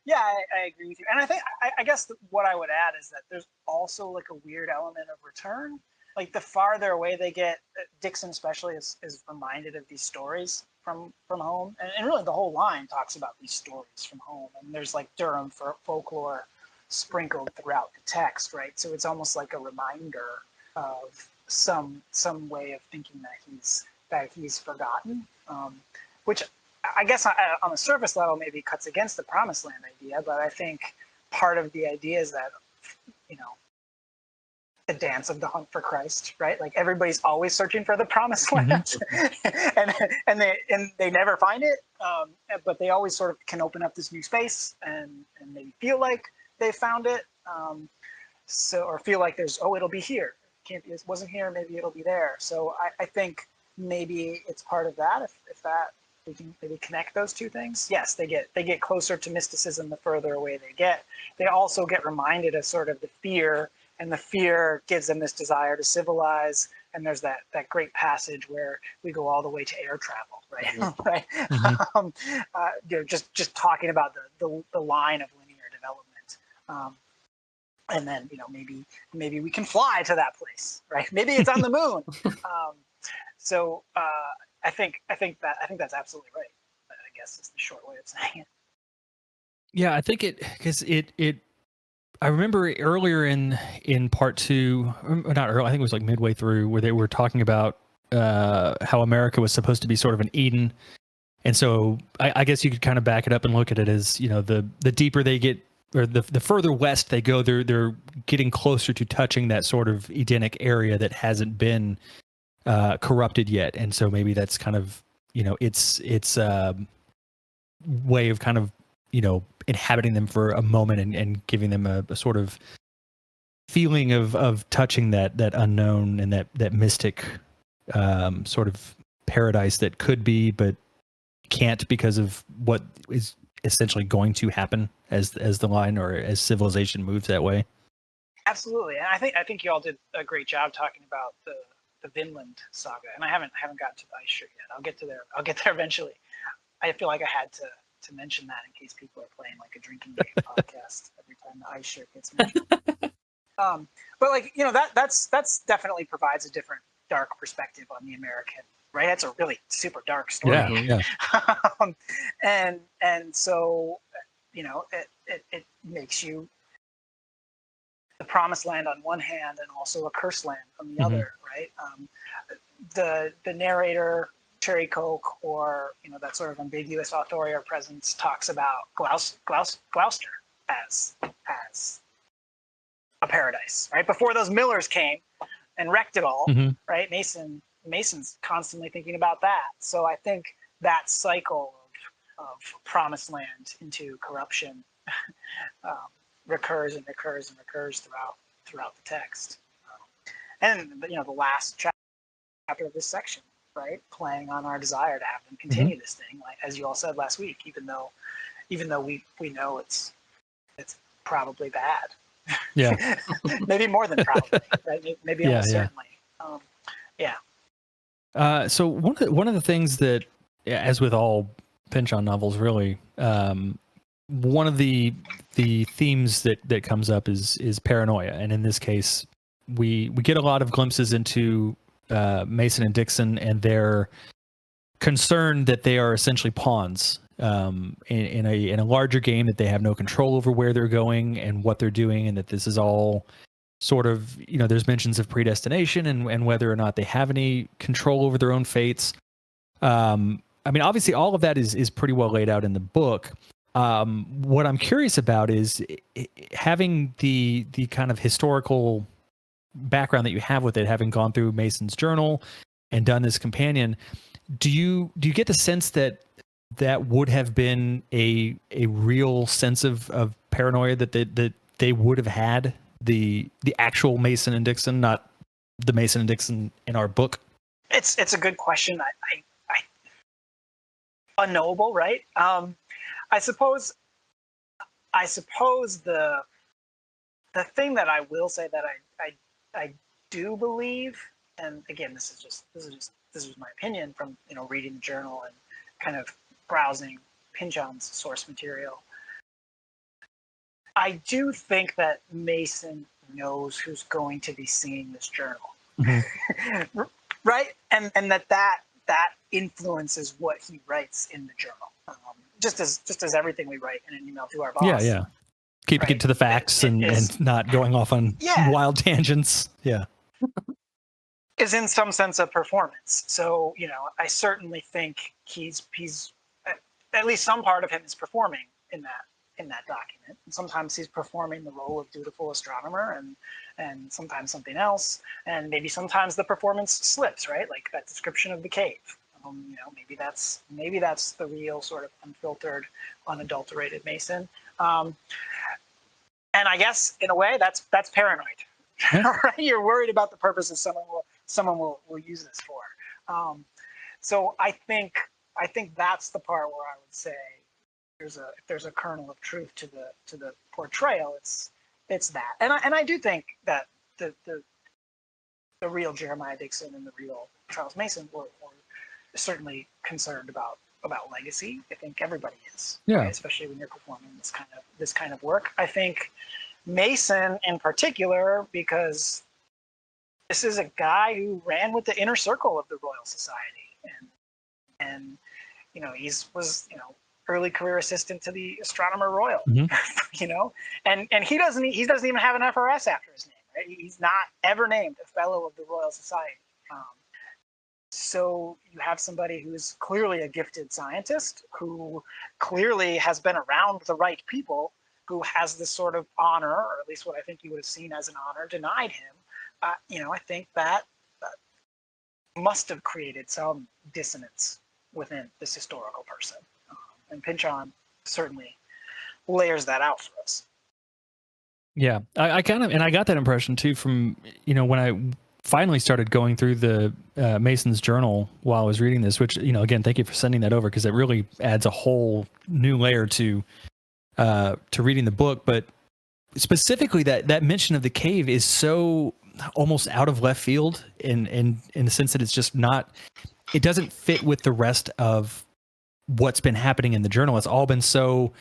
Yeah, I agree with you. And I think, I guess what I would add is that there's also like a weird element of return. Like the farther away they get, Dixon especially is reminded of these stories from home. And really the whole line talks about these stories from home. And there's like Durham folklore sprinkled throughout the text, right? So it's almost like a reminder of some way of thinking that he's forgotten, which I guess on the surface level maybe cuts against the promised land idea, but I think part of the idea is that, the dance of the hunt for Christ, right? Like everybody's always searching for the promised land, and they never find it, but they always sort of can open up this new space and maybe feel like they found it, or feel like it'll be here. It wasn't here, maybe it'll be there. So I think maybe it's part of that. If that we can maybe connect those two things. Yes, they get closer to mysticism the further away they get. They also get reminded of sort of the fear. And the fear gives them this desire to civilize. And there's that great passage where we go all the way to air travel, right? Mm-hmm. Right. Mm-hmm. Just talking about the line of linear development. and then maybe we can fly to that place, right? Maybe it's on the moon. So I think that's absolutely right. I guess is the short way of saying it. Yeah, I think because I remember earlier in part two, or not early, I think it was like midway through, where they were talking about how America was supposed to be sort of an Eden, and so I guess you could kind of back it up and look at it as, the deeper they get, or the further west they go, they're getting closer to touching that sort of Edenic area that hasn't been corrupted yet, and so maybe that's kind of its way of kind of inhabiting them for a moment and giving them a sort of feeling of touching that unknown and that mystic sort of paradise that could be but can't because of what is essentially going to happen as the line or as civilization moves that way. Absolutely, and I think you all did a great job talking about the Vinland saga, and I haven't gotten to the ice shirt yet. I'll get there eventually. I feel like I had to mention that in case people are playing like a drinking game podcast every time the ice shirt gets mentioned. But like that's definitely provides a different dark perspective on the American, right? That's a really super dark story. Yeah. And so it makes you the promised land on one hand and also a cursed land on the other, right? The narrator Cherry Coke, or that sort of ambiguous authorial presence, talks about Gloucester as a paradise, right? Before those Millers came and wrecked it all, right? Mason's constantly thinking about that. So I think that cycle of promised land into corruption recurs and recurs and recurs throughout the text. And the last chapter of this section, right, playing on our desire to have them continue this thing, like as you all said last week, even though we know it's probably bad. Yeah. Maybe more than probably, right? Maybe almost certainly. So one of the things that, as with all Pynchon novels, really, one of the themes that comes up is paranoia, and in this case, we get a lot of glimpses into Mason and Dixon and their concern that they are essentially pawns in a larger game, that they have no control over where they're going and what they're doing, and that this is all sort of, there's mentions of predestination and whether or not they have any control over their own fates. I mean, obviously all of that is pretty well laid out in the book. What I'm curious about is having the kind of historical background that you have with it, having gone through Mason's journal and done this companion. Do you get the sense that would have been a real sense of paranoia that they would have had, the actual Mason and Dixon, not the Mason and Dixon in our book? It's a good question. I unknowable, right? I suppose the thing that I will say that I do believe, and again, this is my opinion from reading the journal and kind of browsing Pynchon's source material. I do think that Mason knows who's going to be seeing this journal, right? And that influences what he writes in the journal, just as everything we write in an email to our boss. Yeah. Keeping it to the facts and not going off on wild tangents. Yeah. Is in some sense a performance. So, I certainly think he's at least some part of him is performing in that document. And sometimes he's performing the role of dutiful astronomer and sometimes something else. And maybe sometimes the performance slips, right? Like that description of the cave. Maybe that's the real sort of unfiltered, unadulterated Mason. And I guess in a way that's paranoid. Right? You're worried about the purposes someone will use this for. So I think that's the part where I would say if there's a kernel of truth to the portrayal, it's that. And I do think that the real Jeremiah Dixon and the real Charles Mason were certainly concerned about legacy. I think everybody is, right? Especially when you're performing this kind of work. I think Mason in particular, because this is a guy who ran with the inner circle of the Royal Society, and he was early career assistant to the Astronomer Royal, and he doesn't even have an FRS after his name, right? He's not ever named a fellow of the Royal Society. So you have somebody who's clearly a gifted scientist, who clearly has been around the right people, who has this sort of honor, or at least what I think he would have seen as an honor, denied him. I think that must have created some dissonance within this historical person. And Pynchon certainly layers that out for us. Yeah, I kind of, and I got that impression too from, when I finally started going through the Mason's journal while I was reading this, which, again, thank you for sending that over, because it really adds a whole new layer to reading the book. But specifically that mention of the cave is so almost out of left field in the sense that it's just not, it doesn't fit with the rest of what's been happening in the journal. It's all been so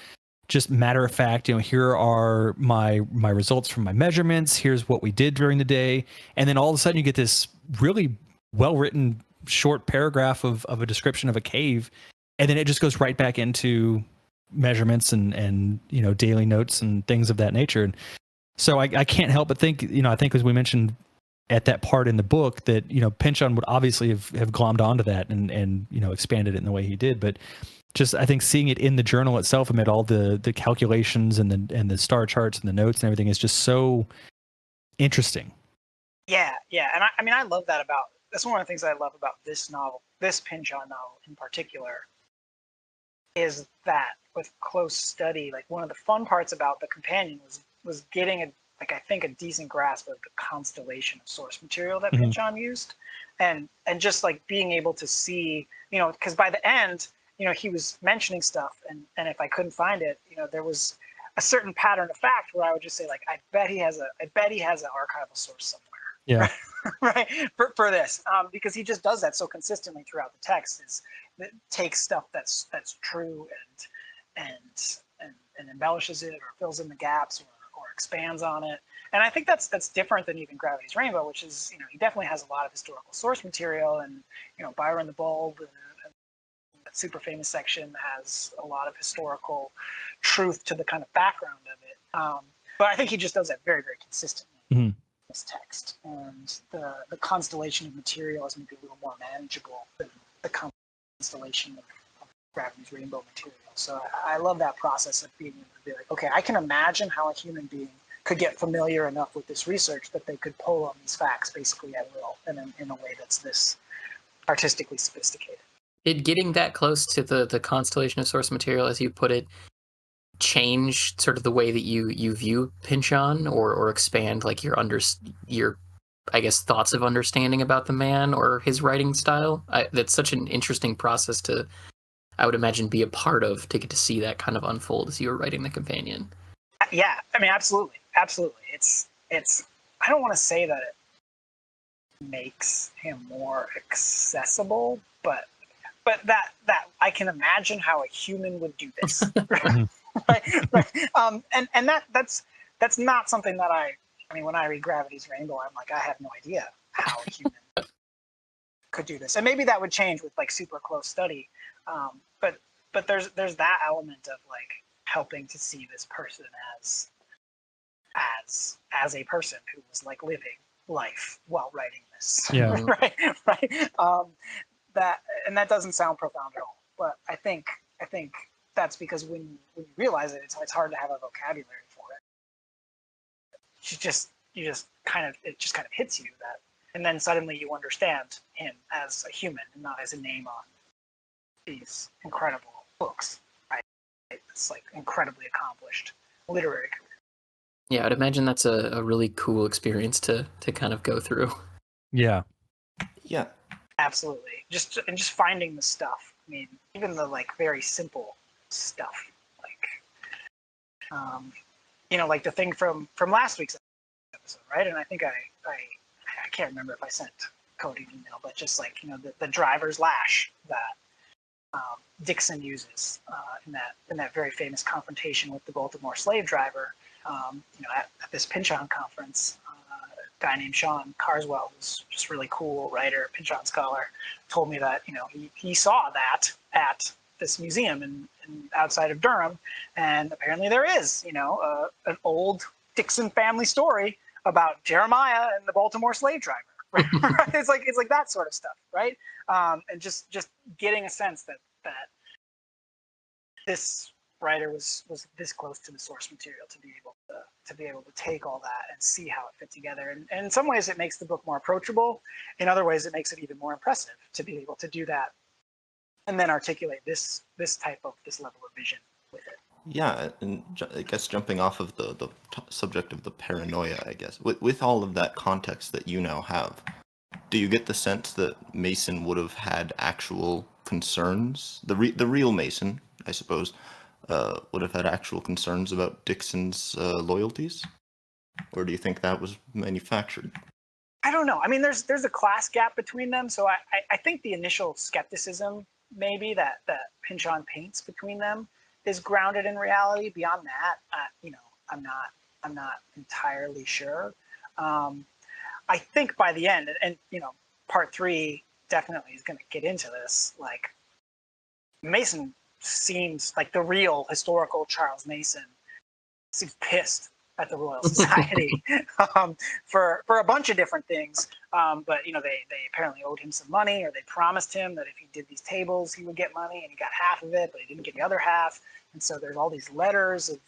just matter of fact, here are my results from my measurements. Here's what we did during the day. And then all of a sudden you get this really well-written short paragraph of a description of a cave. And then it just goes right back into measurements and daily notes and things of that nature. And so I can't help but think, I think as we mentioned at that part in the book that, Pynchon would obviously have glommed onto that and expanded it in the way he did. But just, I think seeing it in the journal itself amid all the calculations and the star charts and the notes and everything is just so interesting. Yeah. And I love that that's one of the things I love about this novel, this Pynchon novel in particular, is that with close study, like one of the fun parts about the companion was getting a decent grasp of the constellation of source material that Pynchon used, and just like being able to see, because by the end, he was mentioning stuff, and if I couldn't find it, there was a certain pattern of fact where I would just say, like, I bet he has an archival source somewhere. Yeah. Right. For this, because he just does that so consistently throughout the text, is that takes stuff that's true and embellishes it, or fills in the gaps, or expands on it. And I think that's different than even Gravity's Rainbow, which is, he definitely has a lot of historical source material, and Byron the Bulb and that super famous section has a lot of historical truth to the kind of background of it. But I think he just does that very, very consistently in this text. And the constellation of material is maybe a little more manageable than the constellation of Gravity's Rainbow material. So I love that process of being able to be like, okay, I can imagine how a human being could get familiar enough with this research that they could pull on these facts basically at will, and in a way that's this artistically sophisticated. Did getting that close to the constellation of source material, as you put it, change sort of the way that you view Pynchon, or expand like your I guess thoughts of understanding about the man or his writing style? That's such an interesting process to, I would imagine, be a part of, to get to see that kind of unfold as you were writing the companion. Yeah, I mean, absolutely. It's I don't want to say that it makes him more accessible, but that I can imagine how a human would do this. Right. And that's not something that I mean, when I read Gravity's Rainbow, I'm like, I have no idea how a human could do this. And maybe that would change with like super close study. But there's that element of like helping to see this person as a person who was like living life while writing this. Yeah. right. That doesn't sound profound at all. But I think that's because when you realize it, it's hard to have a vocabulary for it. It just kind of hits you that, and then suddenly you understand him as a human and not as a name on these incredible books. Right? It's like incredibly accomplished literary career. Yeah, I'd imagine that's a really cool experience to kind of go through. Yeah. Yeah. Absolutely. Just finding the stuff. I mean, even the like very simple stuff, like like the thing from last week's episode, right? And I think I can't remember if I sent Cody an email, but just like the driver's lash that Dixon uses in that very famous confrontation with the Baltimore slave driver. at this Pynchon conference, a guy named Sean Carswell, who's just really cool writer, Pynchon scholar, told me that he saw that at this museum in outside of Durham, and apparently there is an old Dixon family story about Jeremiah and the Baltimore slave driver. Right? It's like that sort of stuff, right? And just getting a sense that this writer was this close to the source material to be able to take all that and see how it fit together. And in some ways, it makes the book more approachable. In other ways, it makes it even more impressive to be able to do that and then articulate this level of vision with it. Yeah, and I guess jumping off of the subject of the paranoia, I guess, with all of that context that you now have, do you get the sense that Mason would have had actual concerns? The real Mason, I suppose, would have had actual concerns about Dixon's loyalties? Or do you think that was manufactured? I don't know. I mean, there's a class gap between them, so I think the initial skepticism maybe that Pynchon paints between them is grounded in reality. Beyond that, I'm not entirely sure. I think by the end, and part 3 definitely is going to get into this. Like, Mason seems like the real historical Charles Mason seems pissed at the Royal Society for a bunch of different things. But they apparently owed him some money, or they promised him that if he did these tables, he would get money, and he got half of it, but he didn't get the other half. And so there's all these letters of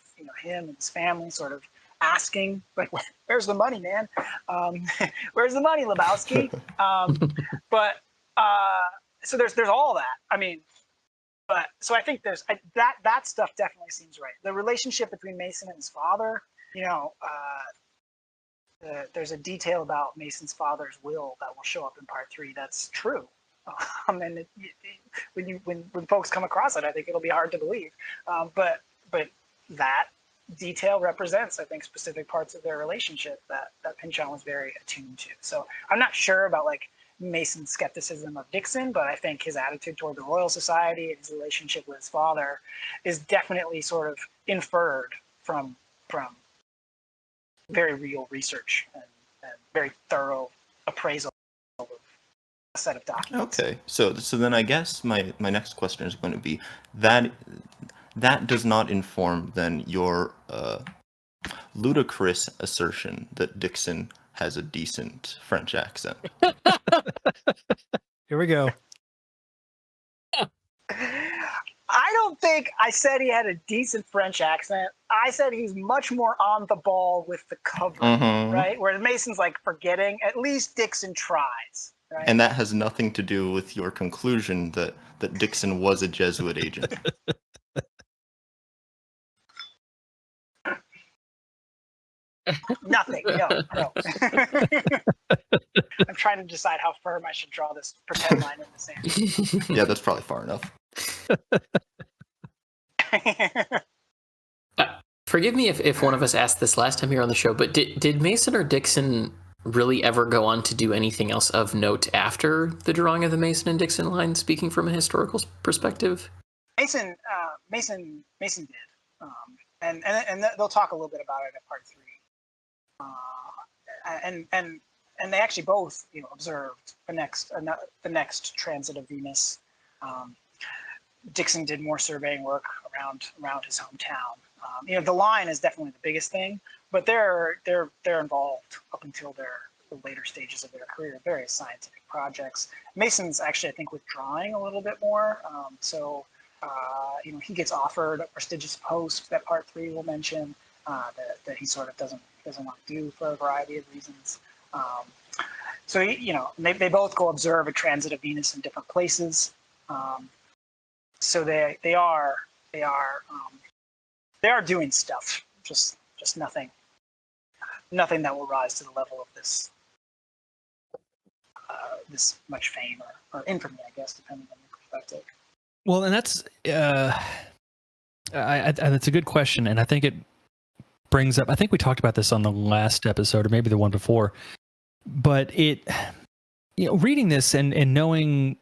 him and his family sort of asking, like, "Where's the money, man? Where's the money, Lebowski?" So there's all that. I mean, but so I think there's that stuff definitely seems right. The relationship between Mason and his father. There's a detail about Mason's father's will that will show up in part 3. That's true. And when folks come across it, I think it'll be hard to believe. But that detail represents, I think, specific parts of their relationship that Pynchon was very attuned to. So I'm not sure about like Mason's skepticism of Dixon, but I think his attitude toward the Royal Society and his relationship with his father is definitely sort of inferred from very real research and very thorough appraisal of a set of documents. Okay, so then I guess my next question is going to be that does not inform then your ludicrous assertion that Dixon has a decent French accent. Here we go. I don't think I said he had a decent French accent. I said he's much more on the ball with the cover, right? Where Mason's like forgetting. At least Dixon tries, right? And that has nothing to do with your conclusion that Dixon was a Jesuit agent. Nothing. No. I'm trying to decide how firm I should draw this pretend line in the sand. Yeah, that's probably far enough. Forgive me if one of us asked this last time here on the show, but did Mason or Dixon really ever go on to do anything else of note after the drawing of the Mason and Dixon line, speaking from a historical perspective? Mason did. And they'll talk a little bit about it in part 3. And they actually both observed the next transit of Venus. Dixon did more surveying work around his hometown. The line is definitely the biggest thing, but they're involved up until the later stages of their career in various scientific projects. Mason's actually, I think, withdrawing a little bit more. He gets offered a prestigious post that part 3 will mention that he sort of doesn't want to do for a variety of reasons. So they both go observe a transit of Venus in different places. So they are doing stuff, just nothing that will rise to the level of this much fame or infamy, I guess, depending on your perspective. Well, and that's that's a good question, and I think it brings up. I think we talked about this on the last episode, or maybe the one before. But reading this and knowing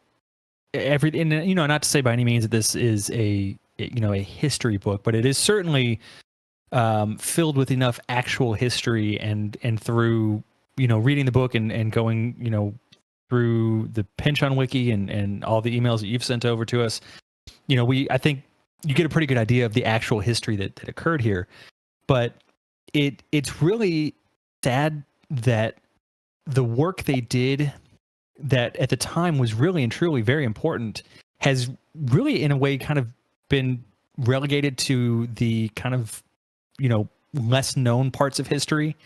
everything, and not to say by any means that this is a history book, but it is certainly filled with enough actual history and through, reading the book and going, through the Pinch-On wiki and all the emails that you've sent over to us, I think you get a pretty good idea of the actual history that occurred here. But it's really sad that the work they did that at the time was really and truly very important has really, in a way, kind of been relegated to the kind of, less known parts of history.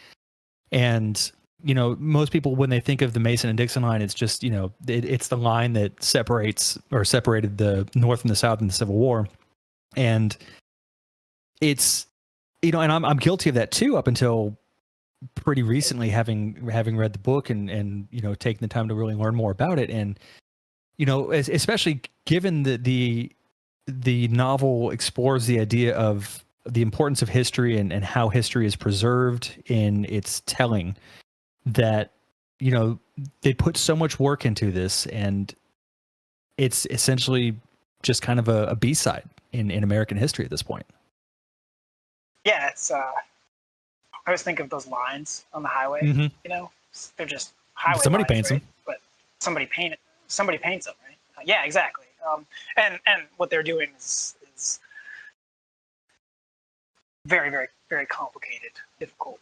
And, most people, when they think of the Mason and Dixon line, it's just, it's the line that separated the North and the South in the Civil War. And it's, and I'm guilty of that too, up until pretty recently, having read the book and taking the time to really learn more about it. And, especially given the novel explores the idea of the importance of history and how history is preserved in its telling, that, they put so much work into this, and it's essentially just kind of a B-side in American history at this point. Yeah, it's I always think of those lines on the highway. Mm-hmm. They're just highway somebody lines, paints right? them, but somebody paints them, right? Yeah, exactly. And what they're doing is very, very, very complicated, difficult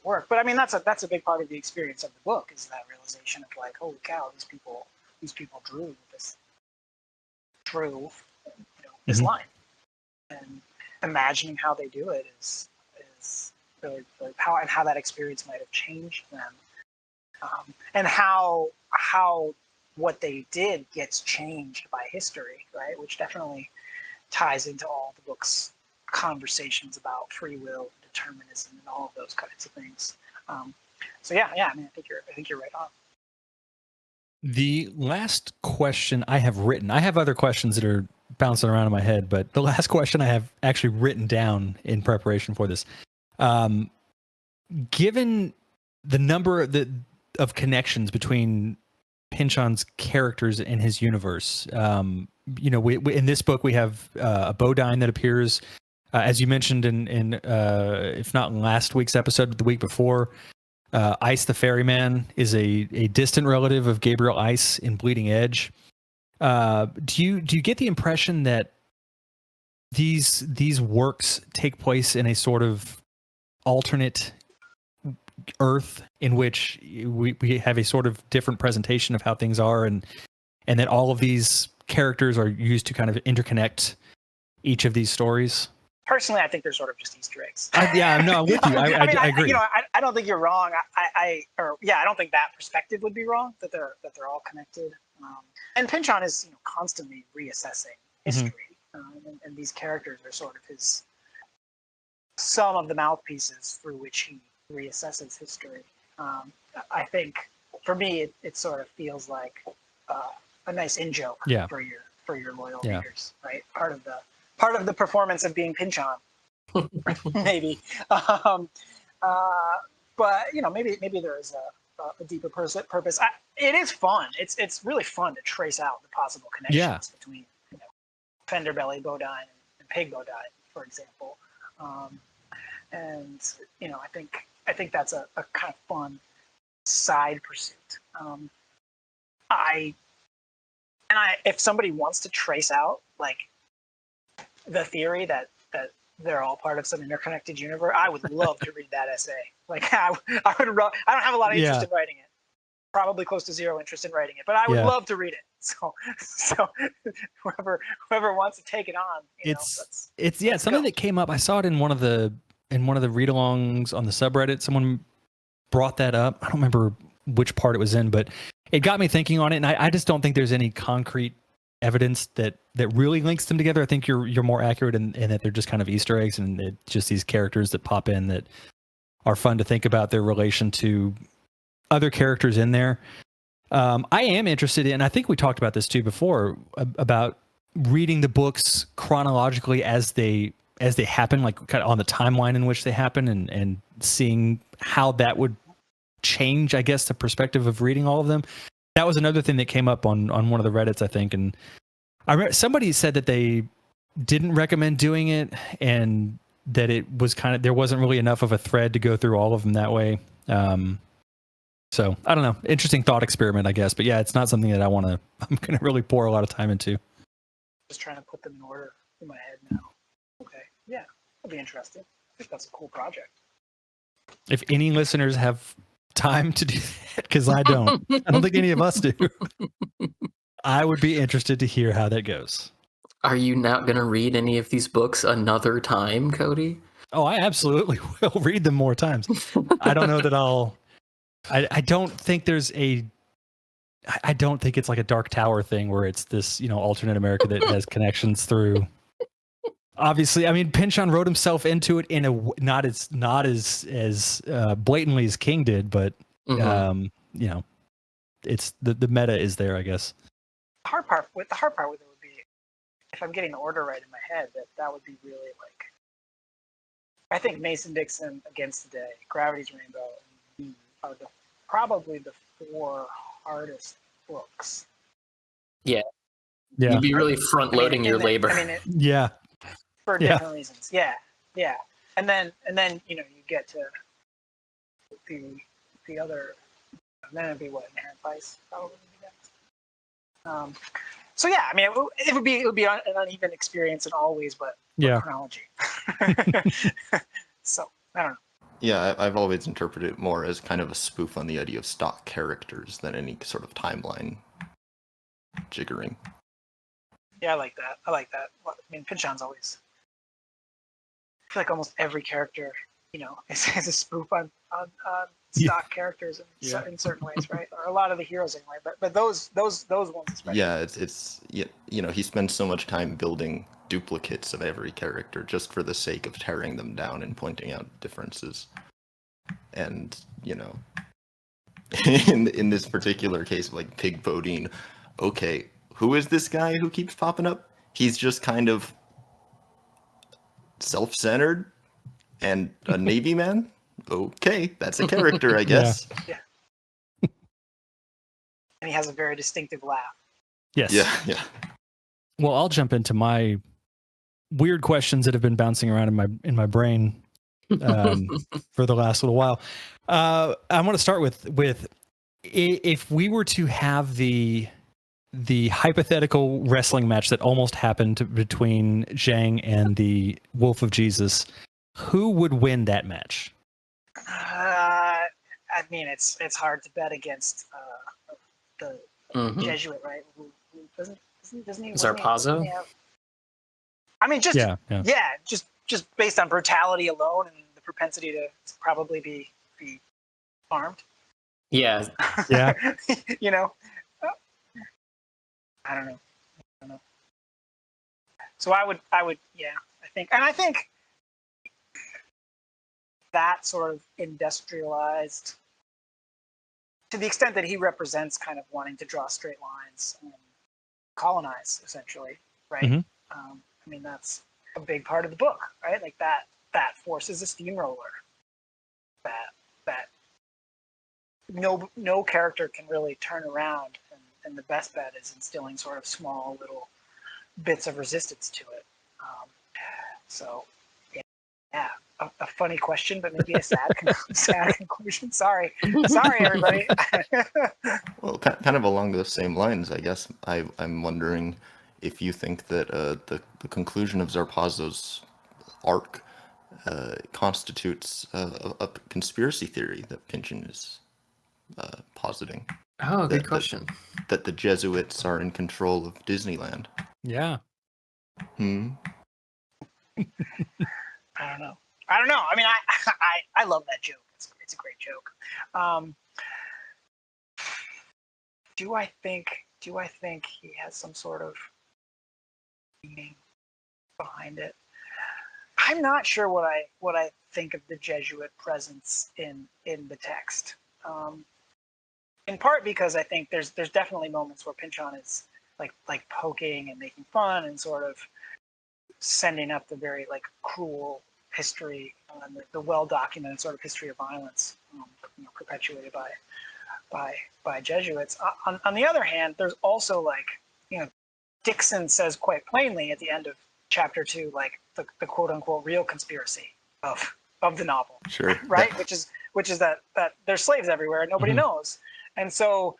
work. But I mean, that's a big part of the experience of the book, is that realization of like, holy cow, these people drew this this Mhm. line, and imagining how they do it is really, really powerful, and how that experience might have changed them, and how what they did gets changed by history, right? Which definitely ties into all the book's conversations about free will, determinism, and all of those kinds of things. So yeah, I mean, I think you're right on. The last question I have written, I have other questions that are bouncing around in my head, but the last question I have actually written down in preparation for this, given the number of connections between Pinch-On's characters and his universe, we in this book we have a Bodine that appears, as you mentioned in if not in last week's episode, but the week before. Ice the Ferryman is a distant relative of Gabriel Ice in Bleeding Edge. Do you get the impression that these works take place in a sort of alternate Earth in which we have a sort of different presentation of how things are, and that all of these characters are used to kind of interconnect each of these stories? Personally, I think they're sort of just Easter eggs. I'm with you. I agree. I don't think you're wrong. I don't think that perspective would be wrong. That they're all connected. And Pinch-On is constantly reassessing history, and these characters are sort of some of the mouthpieces through which he reassesses history. I think for me, it sort of feels like a nice in joke for your loyal readers, right? Part of the performance of being Pinch-On, maybe. But maybe there is a deeper purpose. It is fun. It's really fun to trace out the possible connections between Fender Belly Bodine and Pig Bodine, for example. And I think that's a kind of fun side pursuit. If somebody wants to trace out like the theory that they're all part of some interconnected universe, I would love to read that essay. Like I would. I don't have a lot of interest in writing it. Probably close to zero interest in writing it, but I would love to read it. So whoever wants to take it on, it's something that came up. I saw it in one of the read-alongs on the subreddit. Someone brought that up. I don't remember which part it was in, but it got me thinking on it. And I just don't think there's any concrete evidence that really links them together. I think you're more accurate in that they're just kind of Easter eggs, and it's just these characters that pop in that are fun to think about their relation to other characters in there. I am interested in, I think we talked about this too before, about reading the books chronologically as they happen, like kind of on the timeline in which they happen, and seeing how that would change, I guess, the perspective of reading all of them. That was another thing that came up on one of the Reddits, I think. And I remember somebody said that they didn't recommend doing it, and that it was there wasn't really enough of a thread to go through all of them that way. So I don't know. Interesting thought experiment, I guess. But yeah, it's not something that I'm going to really pour a lot of time into. Just trying to put them in order in my head now. Okay, yeah, that'll be interesting. I think that's a cool project. If any listeners have time to do that, because I don't think any of us do. I would be interested to hear how that goes. Are you not going to read any of these books another time, Cody? Oh, I absolutely will read them more times. I don't know that I don't think there's I don't think it's like a Dark Tower thing where it's this, alternate America that has connections through. Obviously, I mean, Pynchon wrote himself into it in a not as blatantly as King did, but it's the meta is there, I guess. The hard part with it would be, if I'm getting the order right in my head, that would be really like, I think Mason Dixon, Against the Day, Gravity's Rainbow, and are probably the 4 hardest books. Yeah. Yeah. You'd be really front loading your labor. Yeah. For different reasons. Yeah. Yeah. And then you get to the other, and then it'd be what, Inherent Vice probably would be next. So yeah, I mean, it would be an uneven experience in all ways, but chronology. So I don't know. Yeah, I've always interpreted it more as kind of a spoof on the idea of stock characters than any sort of timeline jiggering. Yeah, I like that. I mean, Pynchon's always. I feel like almost every character, is a spoof on stock characters in certain ways, right? Or a lot of the heroes anyway. But those ones especially. Yeah, it's he spends so much time building duplicates of every character just for the sake of tearing them down and pointing out differences. And in this particular case, like Pig Bodine, okay, who is this guy who keeps popping up? He's just kind of self-centered and a Navy man. Okay, that's a character, I guess. Yeah. And he has a very distinctive laugh. Yes. Yeah. Well, I'll jump into my weird questions that have been bouncing around in my brain for the last little while. I want to start with if we were to have the hypothetical wrestling match that almost happened between Zhang and the Wolf of Jesus, who would win that match? I mean, it's hard to bet against the Jesuit, right? Who doesn't he? Zarpazo? I mean, just based on brutality alone and the propensity to probably be harmed. Yeah. Yeah. I don't know. So I would, I think that sort of industrialized, to the extent that he represents kind of wanting to draw straight lines and colonize, essentially, right? Mm-hmm. I mean, that's a big part of the book, right? Like that forces a steamroller. That no character can really turn around, and the best bet is instilling sort of small little bits of resistance to it. So, yeah, a funny question, but maybe a sad conclusion. Sorry, everybody. Well, kind of along those same lines, I guess. I'm wondering if you think that the conclusion of Zarpazo's arc constitutes a conspiracy theory that Pynchon is positing. Oh, good question. That the Jesuits are in control of Disneyland. Yeah. I don't know. I mean, I love that joke. It's a great joke. Do I think he has some sort of meaning behind it? I'm not sure what I think of the Jesuit presence in the text. In part because I think there's definitely moments where Pynchon is like poking and making fun and sort of sending up the very like cruel history and the well-documented sort of history of violence perpetuated by Jesuits. On the other hand, there's also Dixon says quite plainly at the end of chapter 2 like the quote unquote real conspiracy of the novel, Sure. right? Which is that there's slaves everywhere and nobody knows. And so,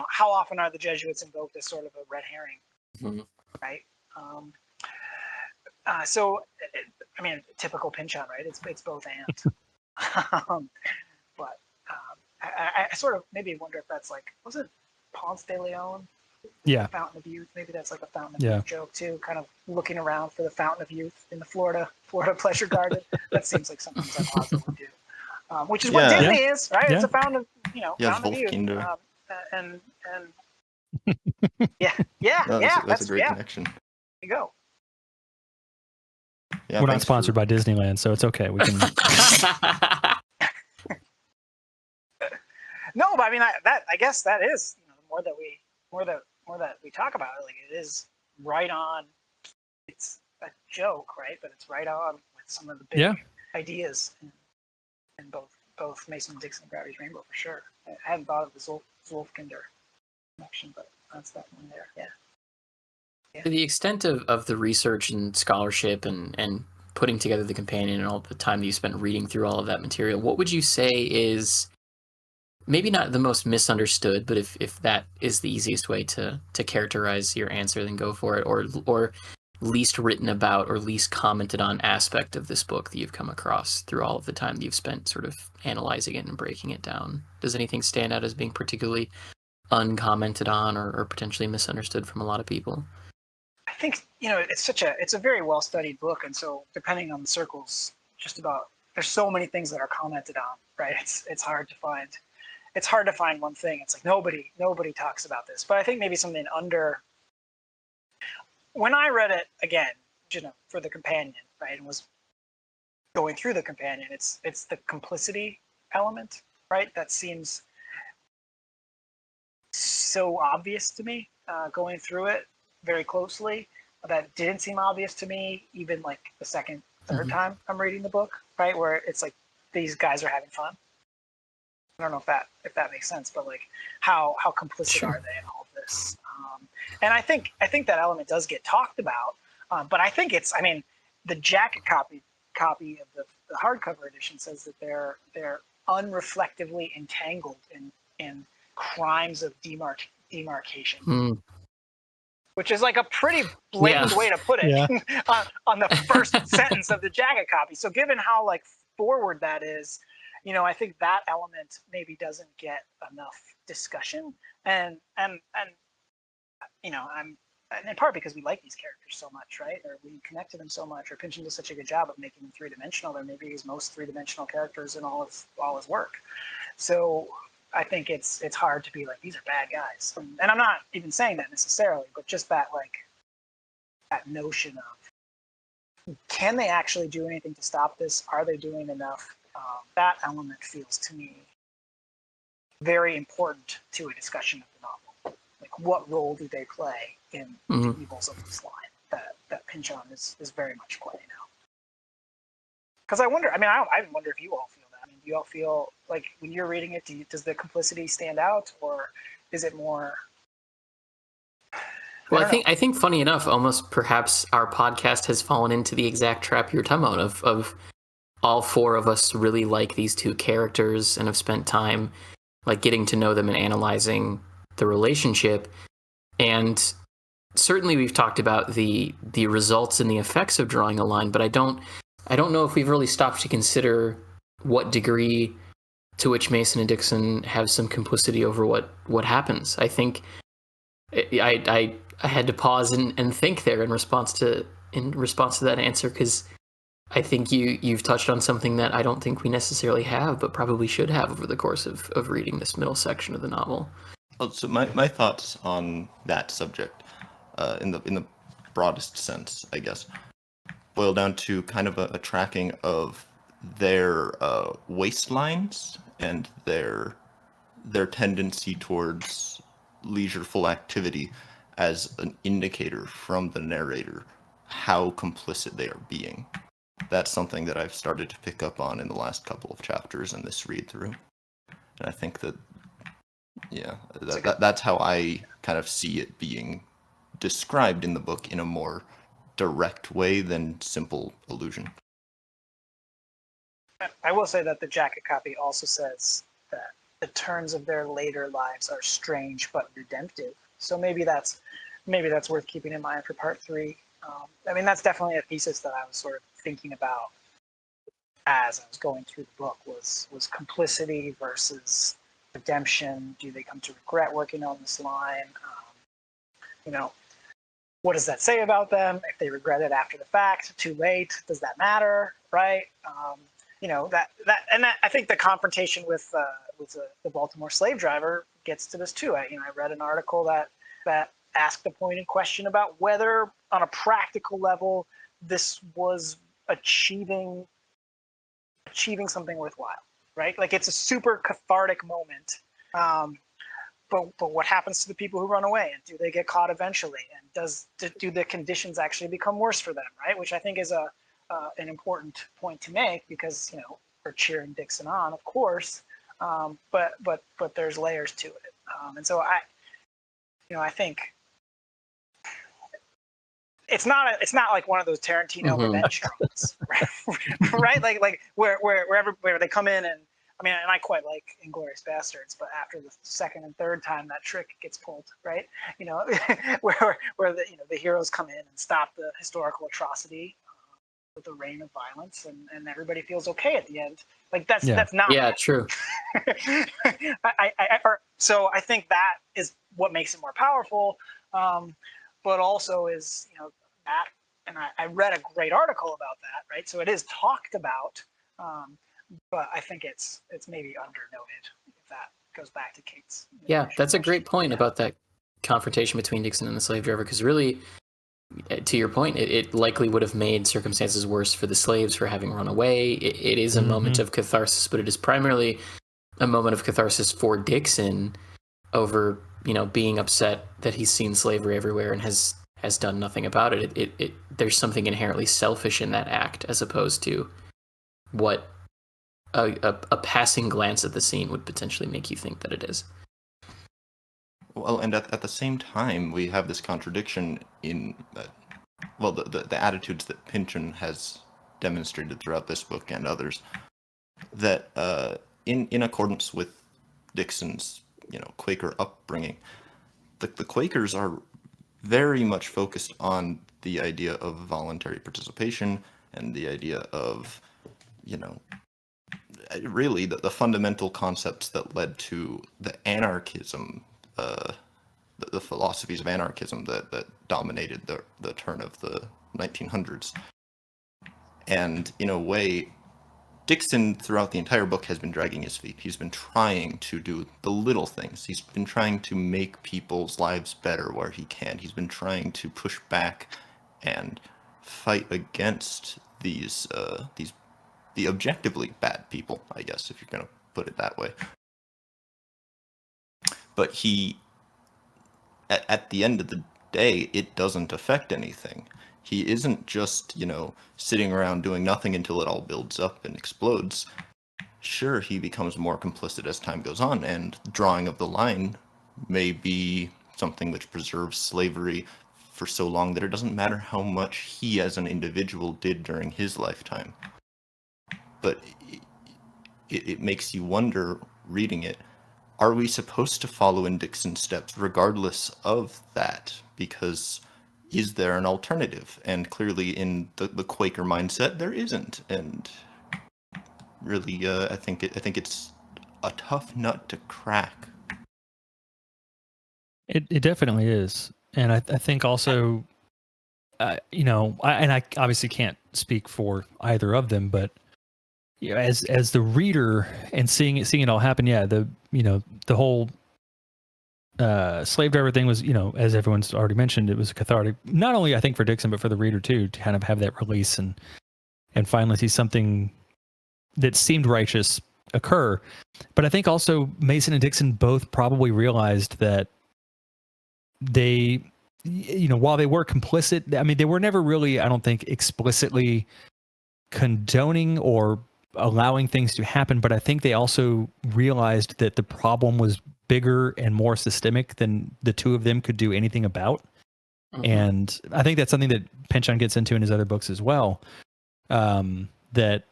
how often are the Jesuits invoked as sort of a red herring, right? So, I mean, typical Pynchon, right? It's both and. But I sort of maybe wonder if that's like, was it Ponce de Leon? Yeah. Fountain of Youth. Maybe that's like a Fountain of Yeah. Youth joke too. Kind of looking around for the Fountain of Youth in the Florida Pleasure Garden. That seems like something that Oslo would do. Which is what Yeah. Disney is, right? Yeah. It's a fountain of, Yeah, Fountain of Youth. Wolfkinder. And No, that's a great yeah. connection. There you go. Yeah, We're not thanks sponsored by Disneyland, so it's okay. We can. No, but I mean I guess that is the more that we talk about it, like it is right on. It's a joke, right? But it's right on with some of the big ideas in both Mason Dixon and Gravity's Rainbow for sure. I hadn't thought of the Wolfkinder connection, but that's definitely there. Yeah. To the extent of the research and scholarship and putting together the companion and all the time that you spent reading through all of that material, what would you say is maybe not the most misunderstood, but if that is the easiest way to characterize your answer, then go for it, or least written about or least commented on aspect of this book that you've come across through all of the time that you've spent sort of analyzing it and breaking it down? Does anything stand out as being particularly uncommented on or potentially misunderstood from a lot of people? I think it's a very well studied book, and so depending on the circles, just about there's so many things that are commented on, right? It's hard to find. It's hard to find one thing. It's like nobody talks about this, but I think maybe something under. When I read it again, for the companion, right, and was going through the companion, it's the complicity element, right? That seems so obvious to me going through it very closely. That didn't seem obvious to me even like the second, third time I'm reading the book, right? Where it's like these guys are having fun. I don't know if that makes sense, but like how complicit are they in all of this? And I think that element does get talked about, but I think the jacket copy of the hardcover edition says that they're unreflectively entangled in crimes of demarcation, which is like a pretty blatant way to put it on the first sentence of the jacket copy. So given how like forward that is, I think that element maybe doesn't get enough discussion, and I'm in part because we like these characters so much, right? Or we connect to them so much, or Pynchon does such a good job of making them three-dimensional. They're maybe his most three-dimensional characters in all his work. So I think it's hard to be like, these are bad guys. And I'm not even saying that necessarily, but just that notion of, can they actually do anything to stop this? Are they doing enough? That element feels to me very important to a discussion of the novel. Like, what role do they play in the evils of this line that Pynchon is very much playing now? Because I wonder if you all feel that. I mean, do you all feel like when you're reading it, does the complicity stand out, or is it more? Well, I think funny enough, almost perhaps our podcast has fallen into the exact trap you're talking about of all four of us really like these two characters and have spent time like getting to know them and analyzing the relationship. And certainly we've talked about the results and the effects of drawing a line, but I don't know if we've really stopped to consider what degree to which Mason and Dixon have some complicity over what happens. I think I had to pause and think there in response to that answer, because I think you've touched on something that I don't think we necessarily have, but probably should have over the course of reading this middle section of the novel. Well, so my thoughts on that subject, in the broadest sense, I guess, boil down to kind of a tracking of their waistlines and their tendency towards leisureful activity as an indicator from the narrator how complicit they are being. That's something that I've started to pick up on in the last couple of chapters in this read through, and I think that that's how I kind of see it being described in the book in a more direct way than simple illusion. I will say that the jacket copy also says that the turns of their later lives are strange but redemptive. So maybe that's worth keeping in mind for part 3. I mean, that's definitely a thesis that I was sort of thinking about as I was going through the book was complicity versus redemption. Do they come to regret working on this line? What does that say about them? If they regret it after the fact, too late, does that matter, right? I think the confrontation with the Baltimore slave driver gets to this too. I read an article that asked a pointed question about whether, on a practical level, this was achieving something worthwhile, right? Like, it's a super cathartic moment. But what happens to the people who run away, and do they get caught eventually? And do the conditions actually become worse for them, right? Which I think is an important point to make, because we're cheering Dixon on, of course, but there's layers to it, and so I think it's not like one of those Tarantino revenge dramas, right? Like where they come in, and I mean, and I quite like Inglourious Bastards, but after the second and third time that trick gets pulled, right? Where the heroes come in and stop the historical atrocity with a reign of violence, and everybody feels okay at the end. Like, that's not true. So I think that is what makes it more powerful, but also is that, and I read a great article about that, right? So it is talked about, but I think it's maybe undernoted, if that goes back to Kate's. Yeah, that's a great point about that confrontation between Dixon and the slave driver, because really, to your point, it likely would have made circumstances worse for the slaves for having run away. It is a moment of catharsis, but it is primarily a moment of catharsis for Dixon over being upset that he's seen slavery everywhere and has done nothing about it. There's something inherently selfish in that act, as opposed to what a passing glance at the scene would potentially make you think that it is. Well, and at the same time, we have this contradiction in, the attitudes that Pynchon has demonstrated throughout this book and others, that in accordance with Dixon's, Quaker upbringing, the Quakers are very much focused on the idea of voluntary participation and the idea of, really the fundamental concepts that led to the anarchism, the philosophies of anarchism that dominated the turn of the 1900s. And in a way, Dixon, throughout the entire book, has been dragging his feet. He's been trying to do the little things. He's been trying to make people's lives better where he can. He's been trying to push back and fight against the objectively bad people, I guess, if you're going to put it that way. But at the end of the day, it doesn't affect anything. He isn't just, sitting around doing nothing until it all builds up and explodes. Sure, he becomes more complicit as time goes on, and drawing of the line may be something which preserves slavery for so long that it doesn't matter how much he as an individual did during his lifetime. But it makes you wonder, reading it, are we supposed to follow in Dixon's steps regardless of that? Because is there an alternative? And clearly in the Quaker mindset, there isn't. And really, I think it's a tough nut to crack. It definitely is. And I think also, I obviously can't speak for either of them, but as the reader and seeing it all happen, the whole slave driver thing was, as everyone's already mentioned, it was cathartic, not only I think for Dixon, but for the reader too, to kind of have that release and finally see something that seemed righteous occur. But I think also Mason and Dixon both probably realized that they, while they were complicit, I mean, they were never really, I don't think, explicitly condoning or allowing things to happen, but I think they also realized that the problem was bigger and more systemic than the two of them could do anything about. Mhm. And I think that's something that Pynchon gets into in his other books as well. That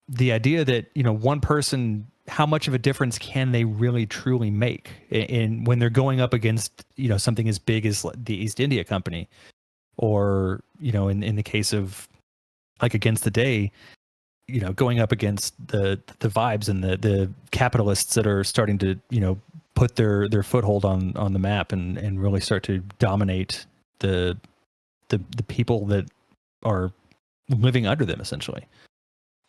the idea that, one person, how much of a difference can they really truly make in when they're going up against, something as big as the East India Company, or, in the case of like Against the Day, going up against the vibes and the capitalists that are starting to, put their foothold on the map and really start to dominate the people that are living under them, essentially.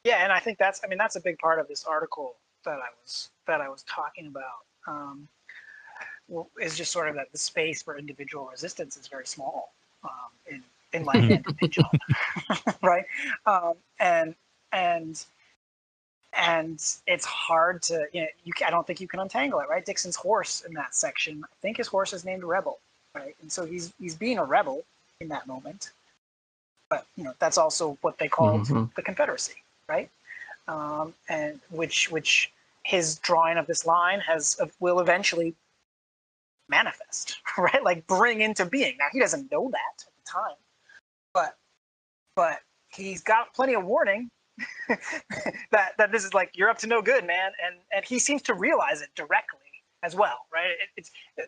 Yeah, and I think that's a big part of this article that I was talking about. Is just sort of that the space for individual resistance is very small in Land and Pynchon, right? And it's hard to, I don't think you can untangle it, right? Dixon's horse in that section, I think his horse is named Rebel, right? And so he's being a rebel in that moment, but that's also what they called the Confederacy, right? And which his drawing of this line will eventually manifest, right? Like bring into being. Now he doesn't know that at the time, but he's got plenty of warning that this is like, you're up to no good, man, and he seems to realize it directly as well, right?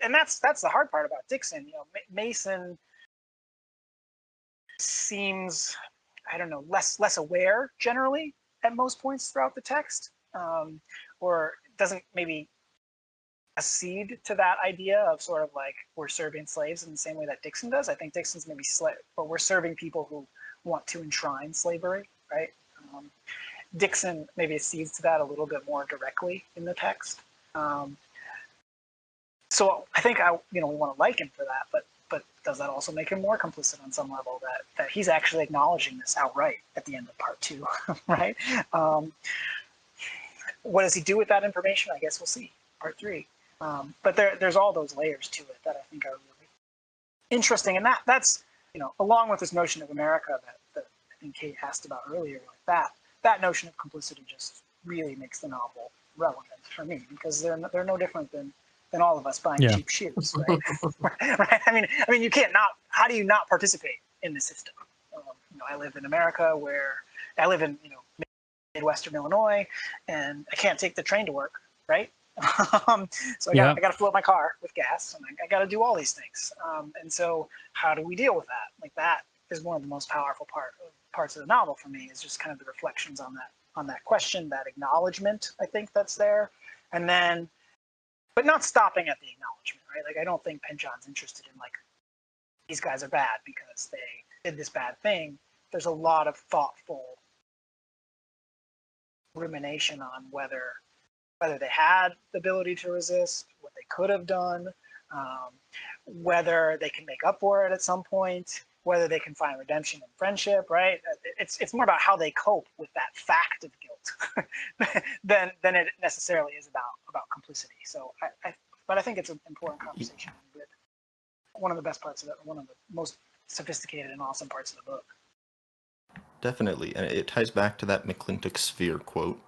And that's the hard part about Dixon. Mason seems, I don't know, less aware generally at most points throughout the text, or doesn't maybe accede to that idea of sort of like we're serving slaves in the same way that Dixon does. I think Dixon's maybe but we're serving people who want to enshrine slavery, right? Dixon maybe accedes to that a little bit more directly in the text. So I think we want to like him for that, but does that also make him more complicit on some level that he's actually acknowledging this outright at the end of part 2, right? What does he do with that information? I guess we'll see, part 3. But there's all those layers to it that I think are really interesting, and that's along with this notion of America that I think Kate asked about earlier, like that notion of complicity just really makes the novel relevant for me, because they're no different than all of us buying cheap shoes, right? Right? I mean, you can't not. How do you not participate in the system? I live in America, where I live in Midwestern Illinois, and I can't take the train to work, right? So I got to fill up my car with gas, and I got to do all these things. And so, how do we deal with that? Like, that is one of the most powerful parts of the novel for me, is just kind of the reflections on that question, that acknowledgement. I think that's there, and then, but not stopping at the acknowledgement, right? Like, I don't think Pynchon's interested in like, these guys are bad because they did this bad thing. There's a lot of thoughtful rumination on whether they had the ability to resist, what they could have done, whether they can make up for it at some point, whether they can find redemption in friendship, right? It's more about how they cope with that fact of guilt than it necessarily is about complicity. So, but I think it's an important conversation with one of the best parts of it, one of the most sophisticated and awesome parts of the book. Definitely, and it ties back to that McClintock Sphere quote,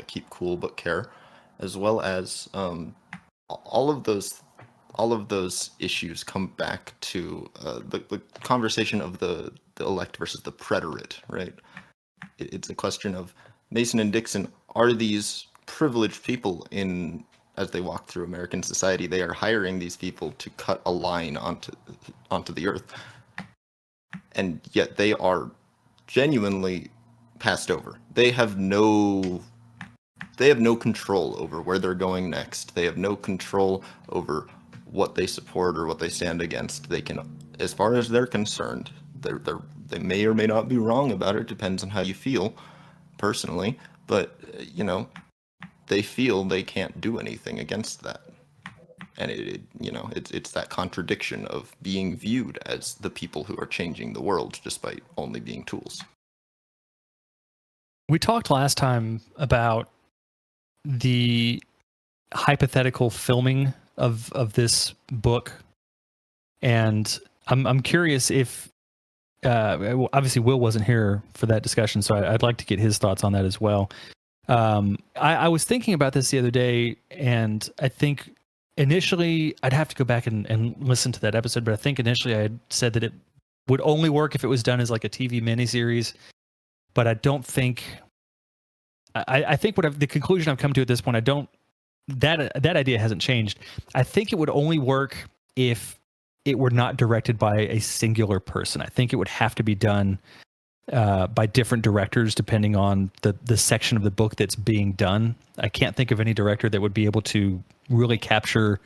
"Keep cool but care," as well as all of those issues come back to the conversation of the elect versus the preterite, right? It's a question of Mason and Dixon, are these privileged people as they walk through American society? They are hiring these people to cut a line onto the earth, and yet they are genuinely passed over. They have no control over where they're going next. They have no control over what they support or what they stand against. They can, as far as they're concerned, they may or may not be wrong about it. Depends on how you feel personally, but they feel they can't do anything against that. And it's that contradiction of being viewed as the people who are changing the world despite only being tools. We talked last time about the hypothetical filming of this book, and I'm curious if obviously Will wasn't here for that discussion, so I'd like to get his thoughts on that as well. I was thinking about this the other day, and I think initially, I'd have to go back and listen to that episode, but I think initially I had said that it would only work if it was done as like a TV miniseries. But I don't think. I think the conclusion I've come to at this point, that idea hasn't changed. I think it would only work if it were not directed by a singular person. I think it would have to be done by different directors depending on the section of the book that's being done. I can't think of any director that would be able to really capture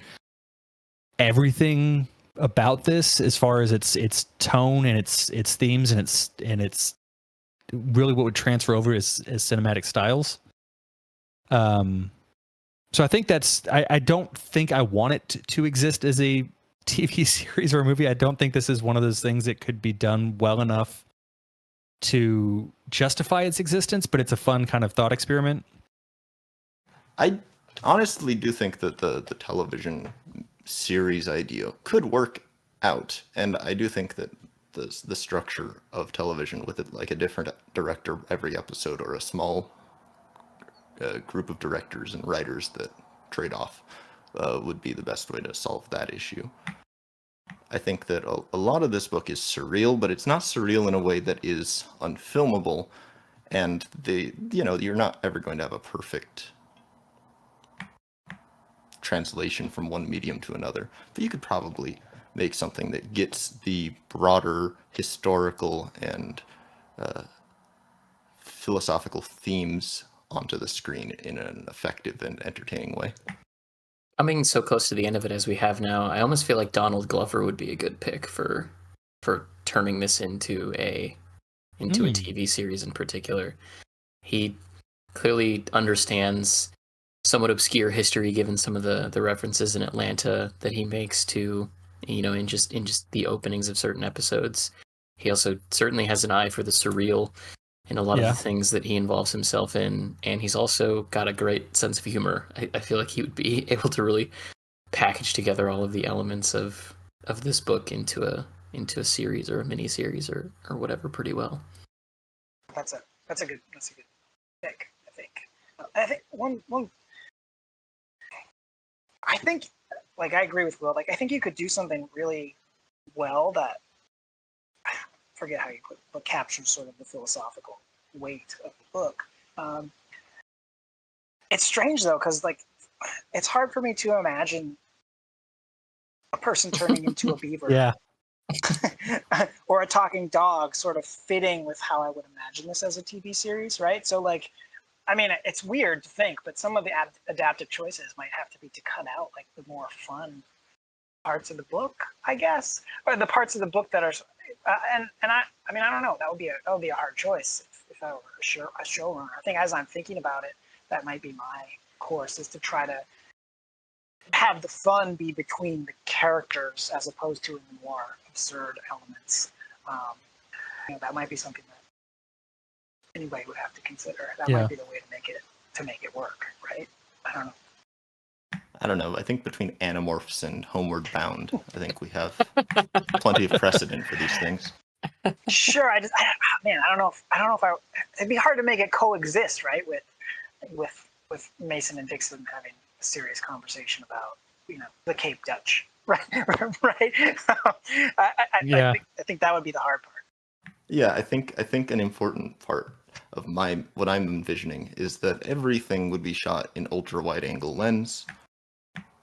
everything about this as far as its tone and its themes and its really what would transfer over as cinematic styles. So I think I don't think I want it to exist as a TV series or a movie. I don't think this is one of those things that could be done well enough to justify its existence, but it's a fun kind of thought experiment. I honestly do think that the television series idea could work out, and I do think that the structure of television with it, like a different director every episode or a small group of directors and writers that trade off would be the best way to solve that issue. I think that a lot of this book is surreal, but it's not surreal in a way that is unfilmable, and you're not ever going to have a perfect translation from one medium to another, but you could probably make something that gets the broader historical and philosophical themes onto the screen in an effective and entertaining way. Coming so close to the end of it as we have now, I almost feel like Donald Glover would be a good pick for turning this into a TV series in particular. He clearly understands somewhat obscure history, given some of the references in Atlanta that he makes to, in just the openings of certain episodes. He also certainly has an eye for the surreal in a lot of the things that he involves himself in, and he's also got a great sense of humor. I feel like he would be able to really package together all of the elements of this book into a series or a mini series or whatever pretty well. That's a good pick. I think one. I think, like, I agree with Will. Like, I think you could do something really well that, I forget how you put it, but captures sort of the philosophical weight of the book. It's strange though, because like, it's hard for me to imagine a person turning into a beaver. Yeah. Or a talking dog, sort of fitting with how I would imagine this as a TV series, right? So like, I mean, it's weird to think, but some of the adaptive choices might have to be to cut out like the more fun parts of the book, I guess, or the parts of the book that are. And I mean, I don't know. That would be a hard choice if I were a showrunner. I think as I'm thinking about it, that might be my course, is to try to have the fun be between the characters as opposed to in the more absurd elements. That might be something that anybody would have to consider. That might be the way to make it work, right? I don't know. I think between Animorphs and Homeward Bound, I think we have plenty of precedent for these things. Sure. I don't know if it'd be hard to make it coexist, right? With Mason and Dixon having a serious conversation about, the Cape Dutch, right? Right. I think that would be the hard part. Yeah, I think an important part of what I'm envisioning is that everything would be shot in ultra wide angle lens.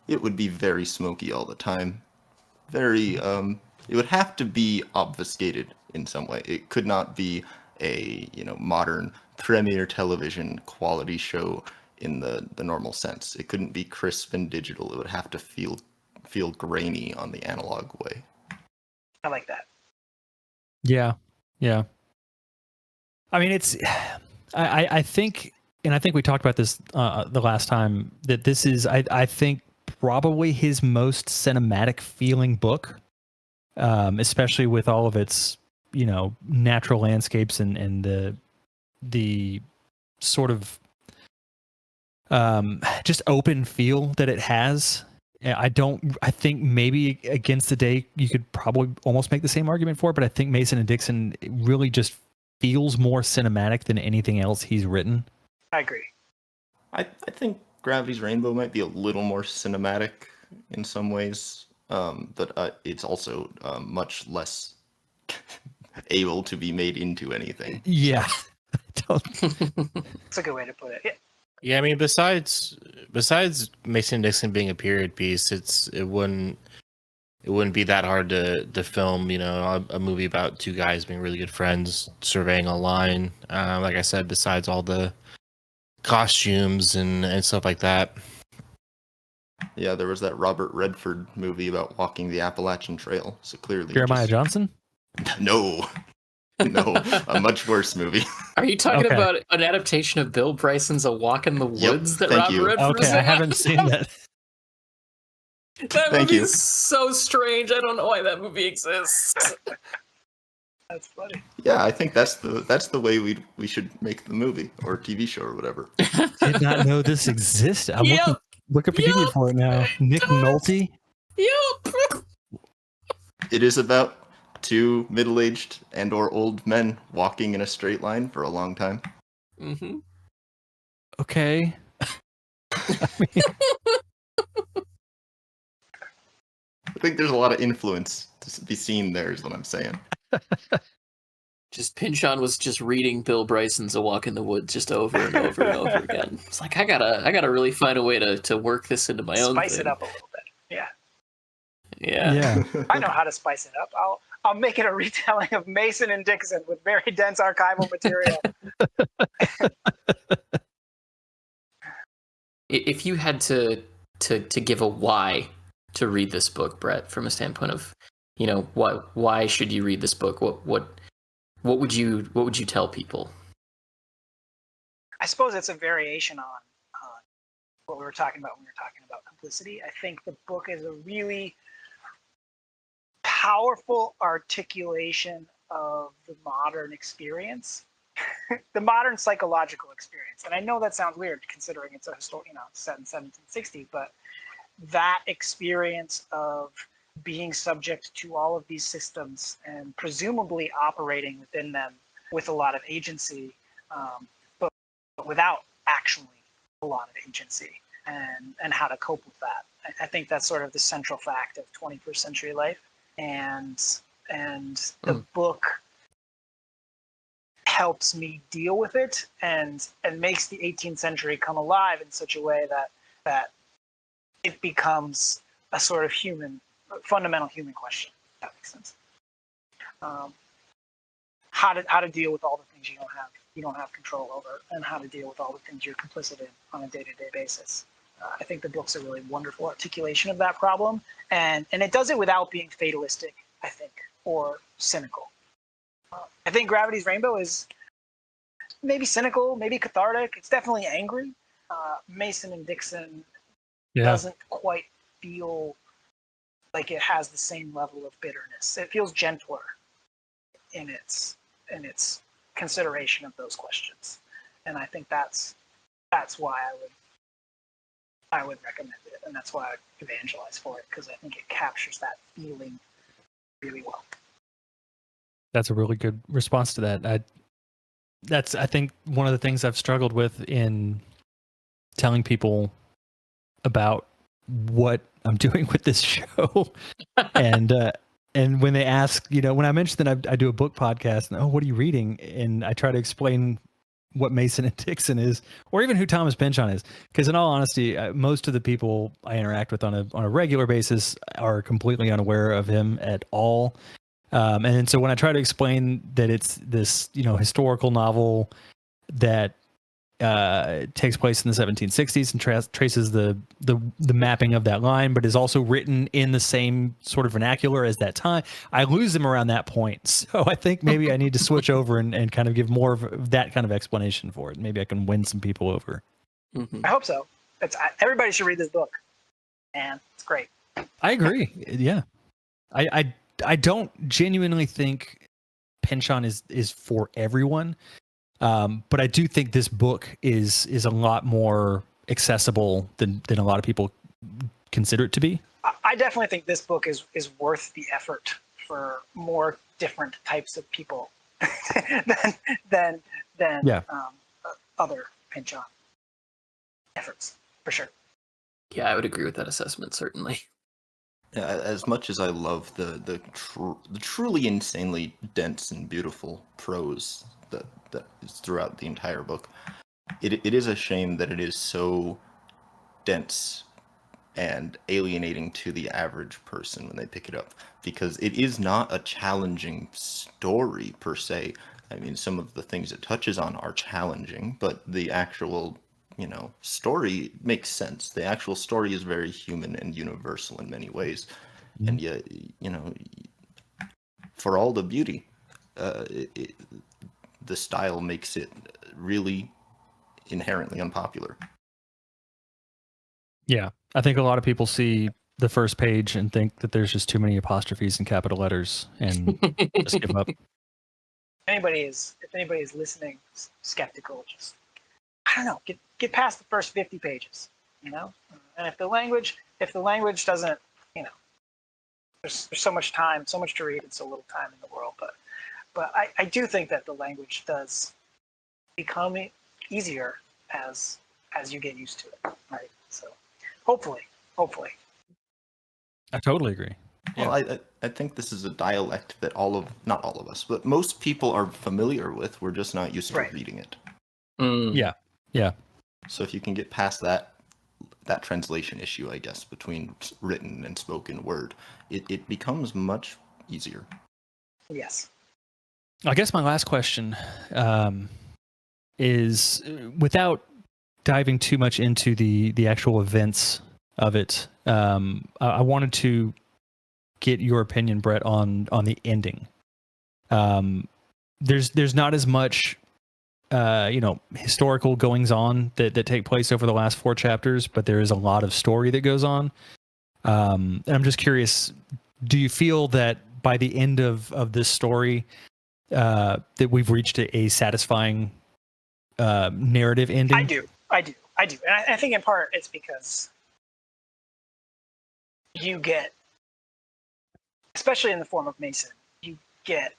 It would be very smoky all the time. It would have to be obfuscated in some way. It could not be a modern premiere television quality show in the normal sense. It couldn't be crisp and digital. It would have to feel grainy on the analog way. I like that. Yeah. I mean, I think, and I think we talked about this the last time, that this is, I think, probably his most cinematic feeling book, especially with all of its, natural landscapes and the sort of just open feel that it has. I think maybe Against the Day you could probably almost make the same argument for it, but I think Mason and Dixon really just feels more cinematic than anything else he's written. I agree. I think Gravity's Rainbow might be a little more cinematic in some ways, but it's also much less able to be made into anything. Yeah. That's a good way to put it. Yeah. Yeah, I mean, besides Mason Dixon being a period piece, it wouldn't be that hard to film. You know, a movie about two guys being really good friends, surveying a line. Like I said, besides all the costumes and stuff like that. Yeah, there was that Robert Redford movie about walking the Appalachian Trail. So clearly, Jeremiah Johnson? No, no, a much worse movie. Are you talking Okay. about an adaptation of Bill Bryson's A Walk in the Yep, Woods that thank Robert you. Redford Okay, was I in? haven't seen that. That Thank movie you. is so strange. I don't know why that movie exists. That's funny. Yeah, I think that's the way we should make the movie or TV show or whatever. Did not know this existed. I'm Yep. looking Wikipedia Yep. for it now. Nick Nolte? Yup. It is about two middle-aged and/or old men walking in a straight line for a long time. Mm-hmm. Okay. I mean, I think there's a lot of influence to be seen there, is what I'm saying. Just Pinchon was just reading Bill Bryson's A Walk in the Woods just over and over and over again. It's like I gotta really find a way to work this into my own Spice thing. it up a little bit. Yeah. Yeah. I know how to spice it up. I'll make it a retelling of Mason and Dixon with very dense archival material. If you had to give a why to read this book, Brett, from a standpoint of, you know, why should you read this book? What would you tell people? I suppose it's a variation on what we were talking about when we were talking about complicity. I think the book is a really powerful articulation of the modern experience, the modern psychological experience. And I know that sounds weird considering it's a historic, set in 1760, but that experience of being subject to all of these systems and presumably operating within them with a lot of agency, but without actually a lot of agency, and how to cope with that. I think that's sort of the central fact of 21st century life. And the book helps me deal with it and makes the 18th century come alive in such a way that it becomes a sort of fundamental human question. If that makes sense. How to deal with all the things you don't have control over, and how to deal with all the things you're complicit in on a day-to-day basis. I think the book's a really wonderful articulation of that problem, and it does it without being fatalistic, I think, or cynical. I think Gravity's Rainbow is maybe cynical, maybe cathartic. It's definitely angry. Mason and Dixon doesn't quite feel like it has the same level of bitterness. It feels gentler in its consideration of those questions, and I think that's why I would recommend it, and that's why I evangelize for it, because I think it captures that feeling really well. that's a really good response to that. I think one of the things I've struggled with in telling people about what I'm doing with this show, and when they ask, when I mention that I do a book podcast, and what are you reading, and I try to explain what Mason and Dixon is, or even who Thomas Pynchon is, because in all honesty, most of the people I interact with on a regular basis are completely unaware of him at all. And so when I try to explain that it's this, historical novel that takes place in the 1760s and traces the mapping of that line, but is also written in the same sort of vernacular as that time, I lose them around that point. So I think maybe I need to switch over and kind of give more of that kind of explanation for it. Maybe I can win some people over. I hope so. Everybody should read this book, and it's great. I agree. Yeah. I don't genuinely think Pynchon is for everyone. But I do think this book is a lot more accessible than a lot of people consider it to be. I definitely think this book is worth the effort for more different types of people than other Pynchon efforts, for sure. Yeah, I would agree with that assessment, certainly. Yeah, as much as I love the truly insanely dense and beautiful prose that is throughout the entire book, it is a shame that it is so dense and alienating to the average person when they pick it up, because it is not a challenging story per se. I mean, some of the things it touches on are challenging, but the actual, story makes sense. The actual story is very human and universal in many ways. And yet, for all the beauty, the style makes it really inherently unpopular. Yeah, I think a lot of people see the first page and think that there's just too many apostrophes and capital letters and just give up. If anybody is listening, skeptical, just I don't know, get past the first 50 pages, And if the language doesn't, there's so much time, so much to read, and so little time in the world. But I do think that the language does become easier as you get used to it, right? So hopefully. I totally agree. Well, I think this is a dialect that not all of us, but most people are familiar with. We're just not used to reading it. Yeah. So if you can get past that translation issue, I guess, between written and spoken word, it becomes much easier. Yes. I guess my last question is, without diving too much into the actual events of it, I wanted to get your opinion, Brett, on the ending. There's not as much historical goings on that take place over the last 4 chapters, but there is a lot of story that goes on. And I'm just curious, do you feel that by the end of this story that we've reached a satisfying narrative ending? I do. And I think in part it's because you get, especially in the form of Mason, you get,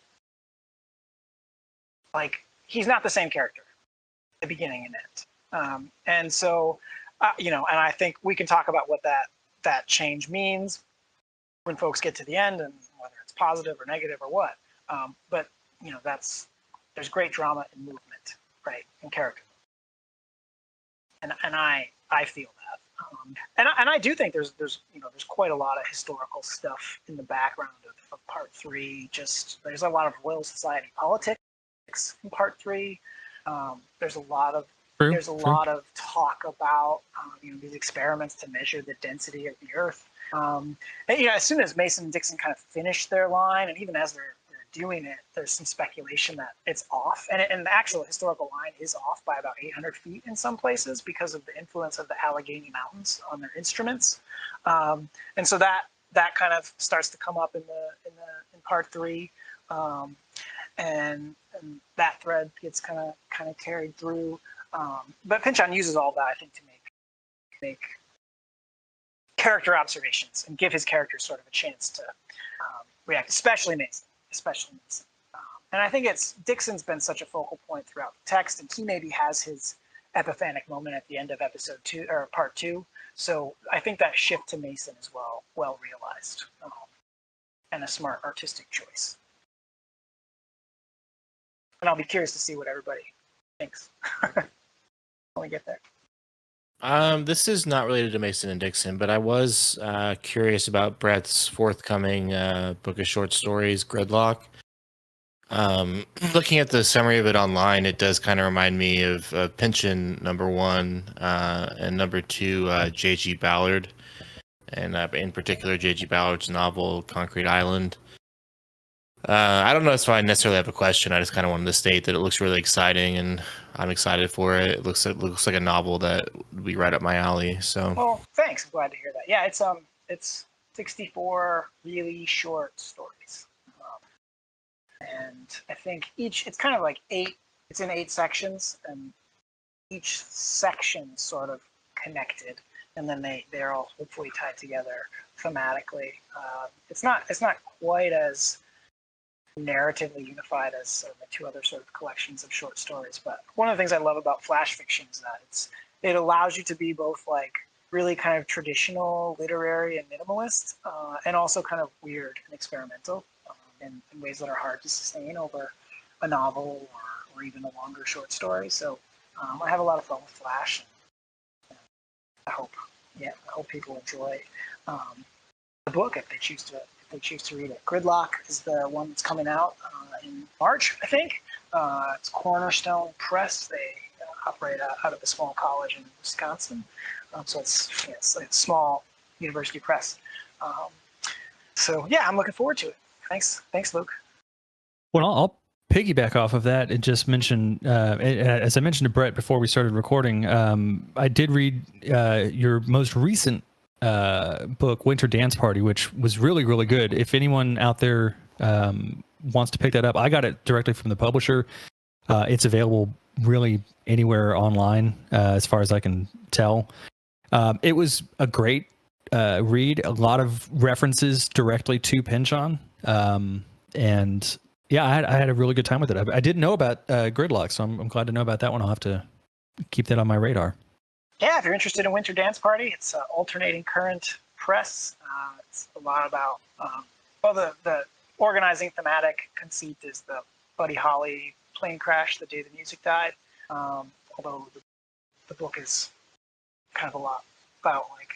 like, he's not the same character at the beginning and end. And so, and I think we can talk about what that change means when folks get to the end, and whether it's positive or negative or what. But, there's great drama and movement, right, and character. And I feel that. And I do think there's quite a lot of historical stuff in the background of part 3. Just there's a lot of Royal Society politics in part 3. There's a lot of talk about these experiments to measure the density of the Earth. And as soon as Mason and Dixon kind of finish their line, and even as they're doing it, there's some speculation that it's off, and the actual historical line is off by about 800 feet in some places because of the influence of the Allegheny Mountains on their instruments, and so that kind of starts to come up in part 3, and that thread gets kind of carried through, but Pynchon uses all that, I think, to make character observations and give his characters sort of a chance to react, especially Mason. And I think Dixon's been such a focal point throughout the text, and he maybe has his epiphanic moment at the end of episode 2 or part 2. So I think that shift to Mason is well realized, and a smart artistic choice. And I'll be curious to see what everybody thinks when we get there. This is not related to Mason and Dixon, but I was curious about Brett's forthcoming book of short stories, Gridlock. Looking at the summary of it online, it does kind of remind me of Pynchon #1 and #2 J.G. Ballard, and in particular J.G. Ballard's novel Concrete Island. I don't know if I necessarily have a question. I just kind of wanted to state that it looks really exciting, and I'm excited for it. It looks like a novel that would be right up my alley. So, well, thanks. I'm glad to hear that. Yeah, it's 64 really short stories, and I think it's kind of like 8. It's in 8 sections, and each section is sort of connected, and then they're all hopefully tied together thematically. It's not quite as narratively unified as sort of the 2 other sort of collections of short stories. But one of the things I love about flash fiction is that it allows you to be both like really kind of traditional, literary, and minimalist, and also kind of weird and experimental in ways that are hard to sustain over a novel or even a longer short story. So I have a lot of fun with Flash. And I hope people enjoy the book if they choose to read it. Gridlock is the one that's coming out in March, I think. It's Cornerstone Press. They operate out of a small college in Wisconsin. So it's a small university press. So yeah, I'm looking forward to it. Thanks, Luke. Well, I'll piggyback off of that and just mention, as I mentioned to Brett before we started recording, I did read your most recent book, Winter Dance Party, which was really, really good. If anyone out there wants to pick that up, I got it directly from the publisher. It's available really anywhere online, as far as I can tell. It was a great read, a lot of references directly to Pynchon. And yeah, I had a really good time with it. I didn't know about Gridlock, so I'm glad to know about that one. I'll have to keep that on my radar. Yeah, if you're interested in Winter Dance Party, it's alternating current press. It's a lot about, the organizing thematic conceit is the Buddy Holly plane crash the day the music died. Although the book is kind of a lot about like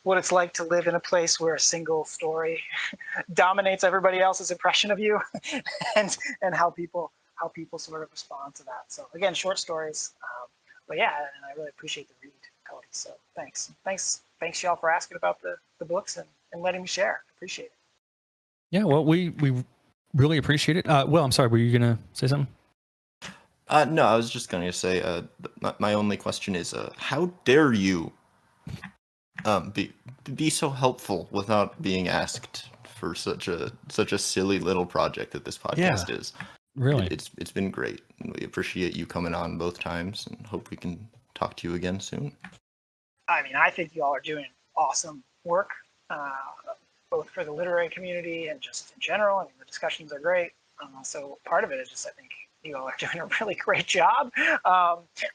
what it's like to live in a place where a single story dominates everybody else's impression of you, and how people sort of respond to that. So again, short stories, but yeah, and I really appreciate the read, Cody. So thanks y'all for asking about the books and letting me share. Appreciate it. Yeah, well, we really appreciate it. Well, I'm sorry, were you gonna say something? No, I was just going to say, my only question is, how dare you be so helpful without being asked for such a silly little project that this podcast is? Really, It's been great. We appreciate you coming on both times, and hope we can talk to you again soon. I mean, I think you all are doing awesome work, both for the literary community and just in general. I mean, the discussions are great. So part of it is just I think you all are doing a really great job.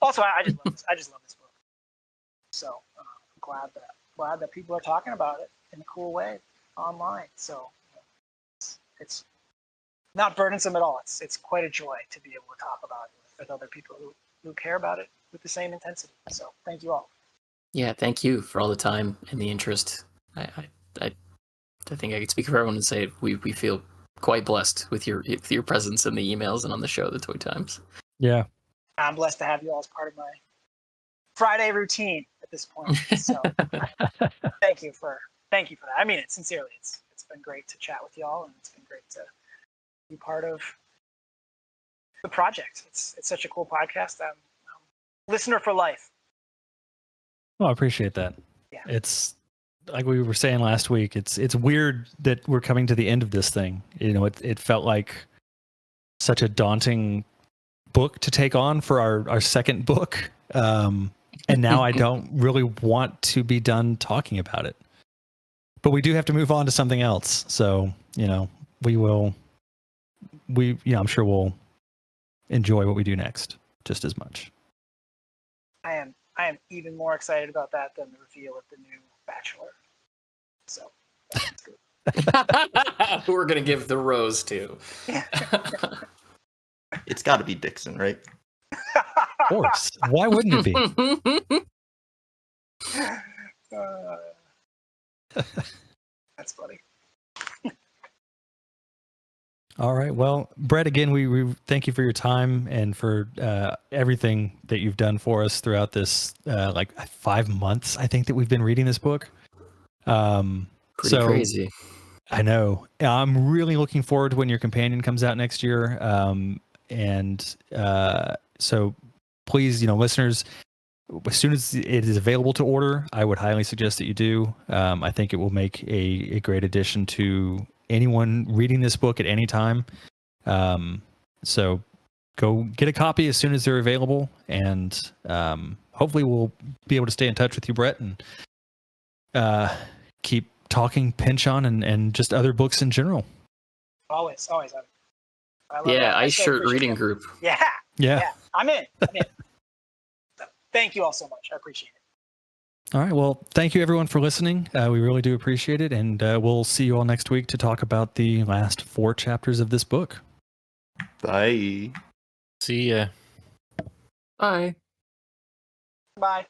Also, I just love this book. So I'm glad that people are talking about it in a cool way online. So it's not burdensome at all. It's quite a joy to be able to talk about it with other people who care about it with the same intensity. So thank you all. Yeah, thank you for all the time and the interest. I think I could speak for everyone and say we feel quite blessed with your presence in the emails and on the show, The Toy Times. yeah. I'm blessed to have you all as part of my Friday routine at this point. So thank you for that. I mean it sincerely. It's been great to chat with y'all, and it's been great to be part of the project. It's such a cool podcast. I'm listener for life. Well, I appreciate that. Yeah. It's like we were saying last week. It's weird that we're coming to the end of this thing. You know, it felt like such a daunting book to take on for our second book. And now I don't really want to be done talking about it. But we do have to move on to something else. So, you know, I'm sure we'll enjoy what we do next just as much. I am even more excited about that than the reveal of the new Bachelor. So that's good. Who we're gonna give the rose to? It's got to be Dixon, right? Of course. Why wouldn't it be? That's funny. All right. Well, Brett, again, we thank you for your time and for everything that you've done for us throughout this 5 months, I think, that we've been reading this book. Pretty crazy. I know. I'm really looking forward to when your companion comes out next year. So please, listeners, as soon as it is available to order, I would highly suggest that you do. I think it will make a great addition to anyone reading this book at any time. So go get a copy as soon as they're available, and hopefully we'll be able to stay in touch with you, Brett, and keep talking Pynchon and just other books in general. Always. I love Yeah, that. Ice so Shirt appreciate Reading it. Group. Yeah. I'm in. So, thank you all so much. I appreciate it. All right. Well, thank you everyone for listening. We really do appreciate it. And we'll see you all next week to talk about the last 4 chapters of this book. Bye. See ya. Bye. Bye.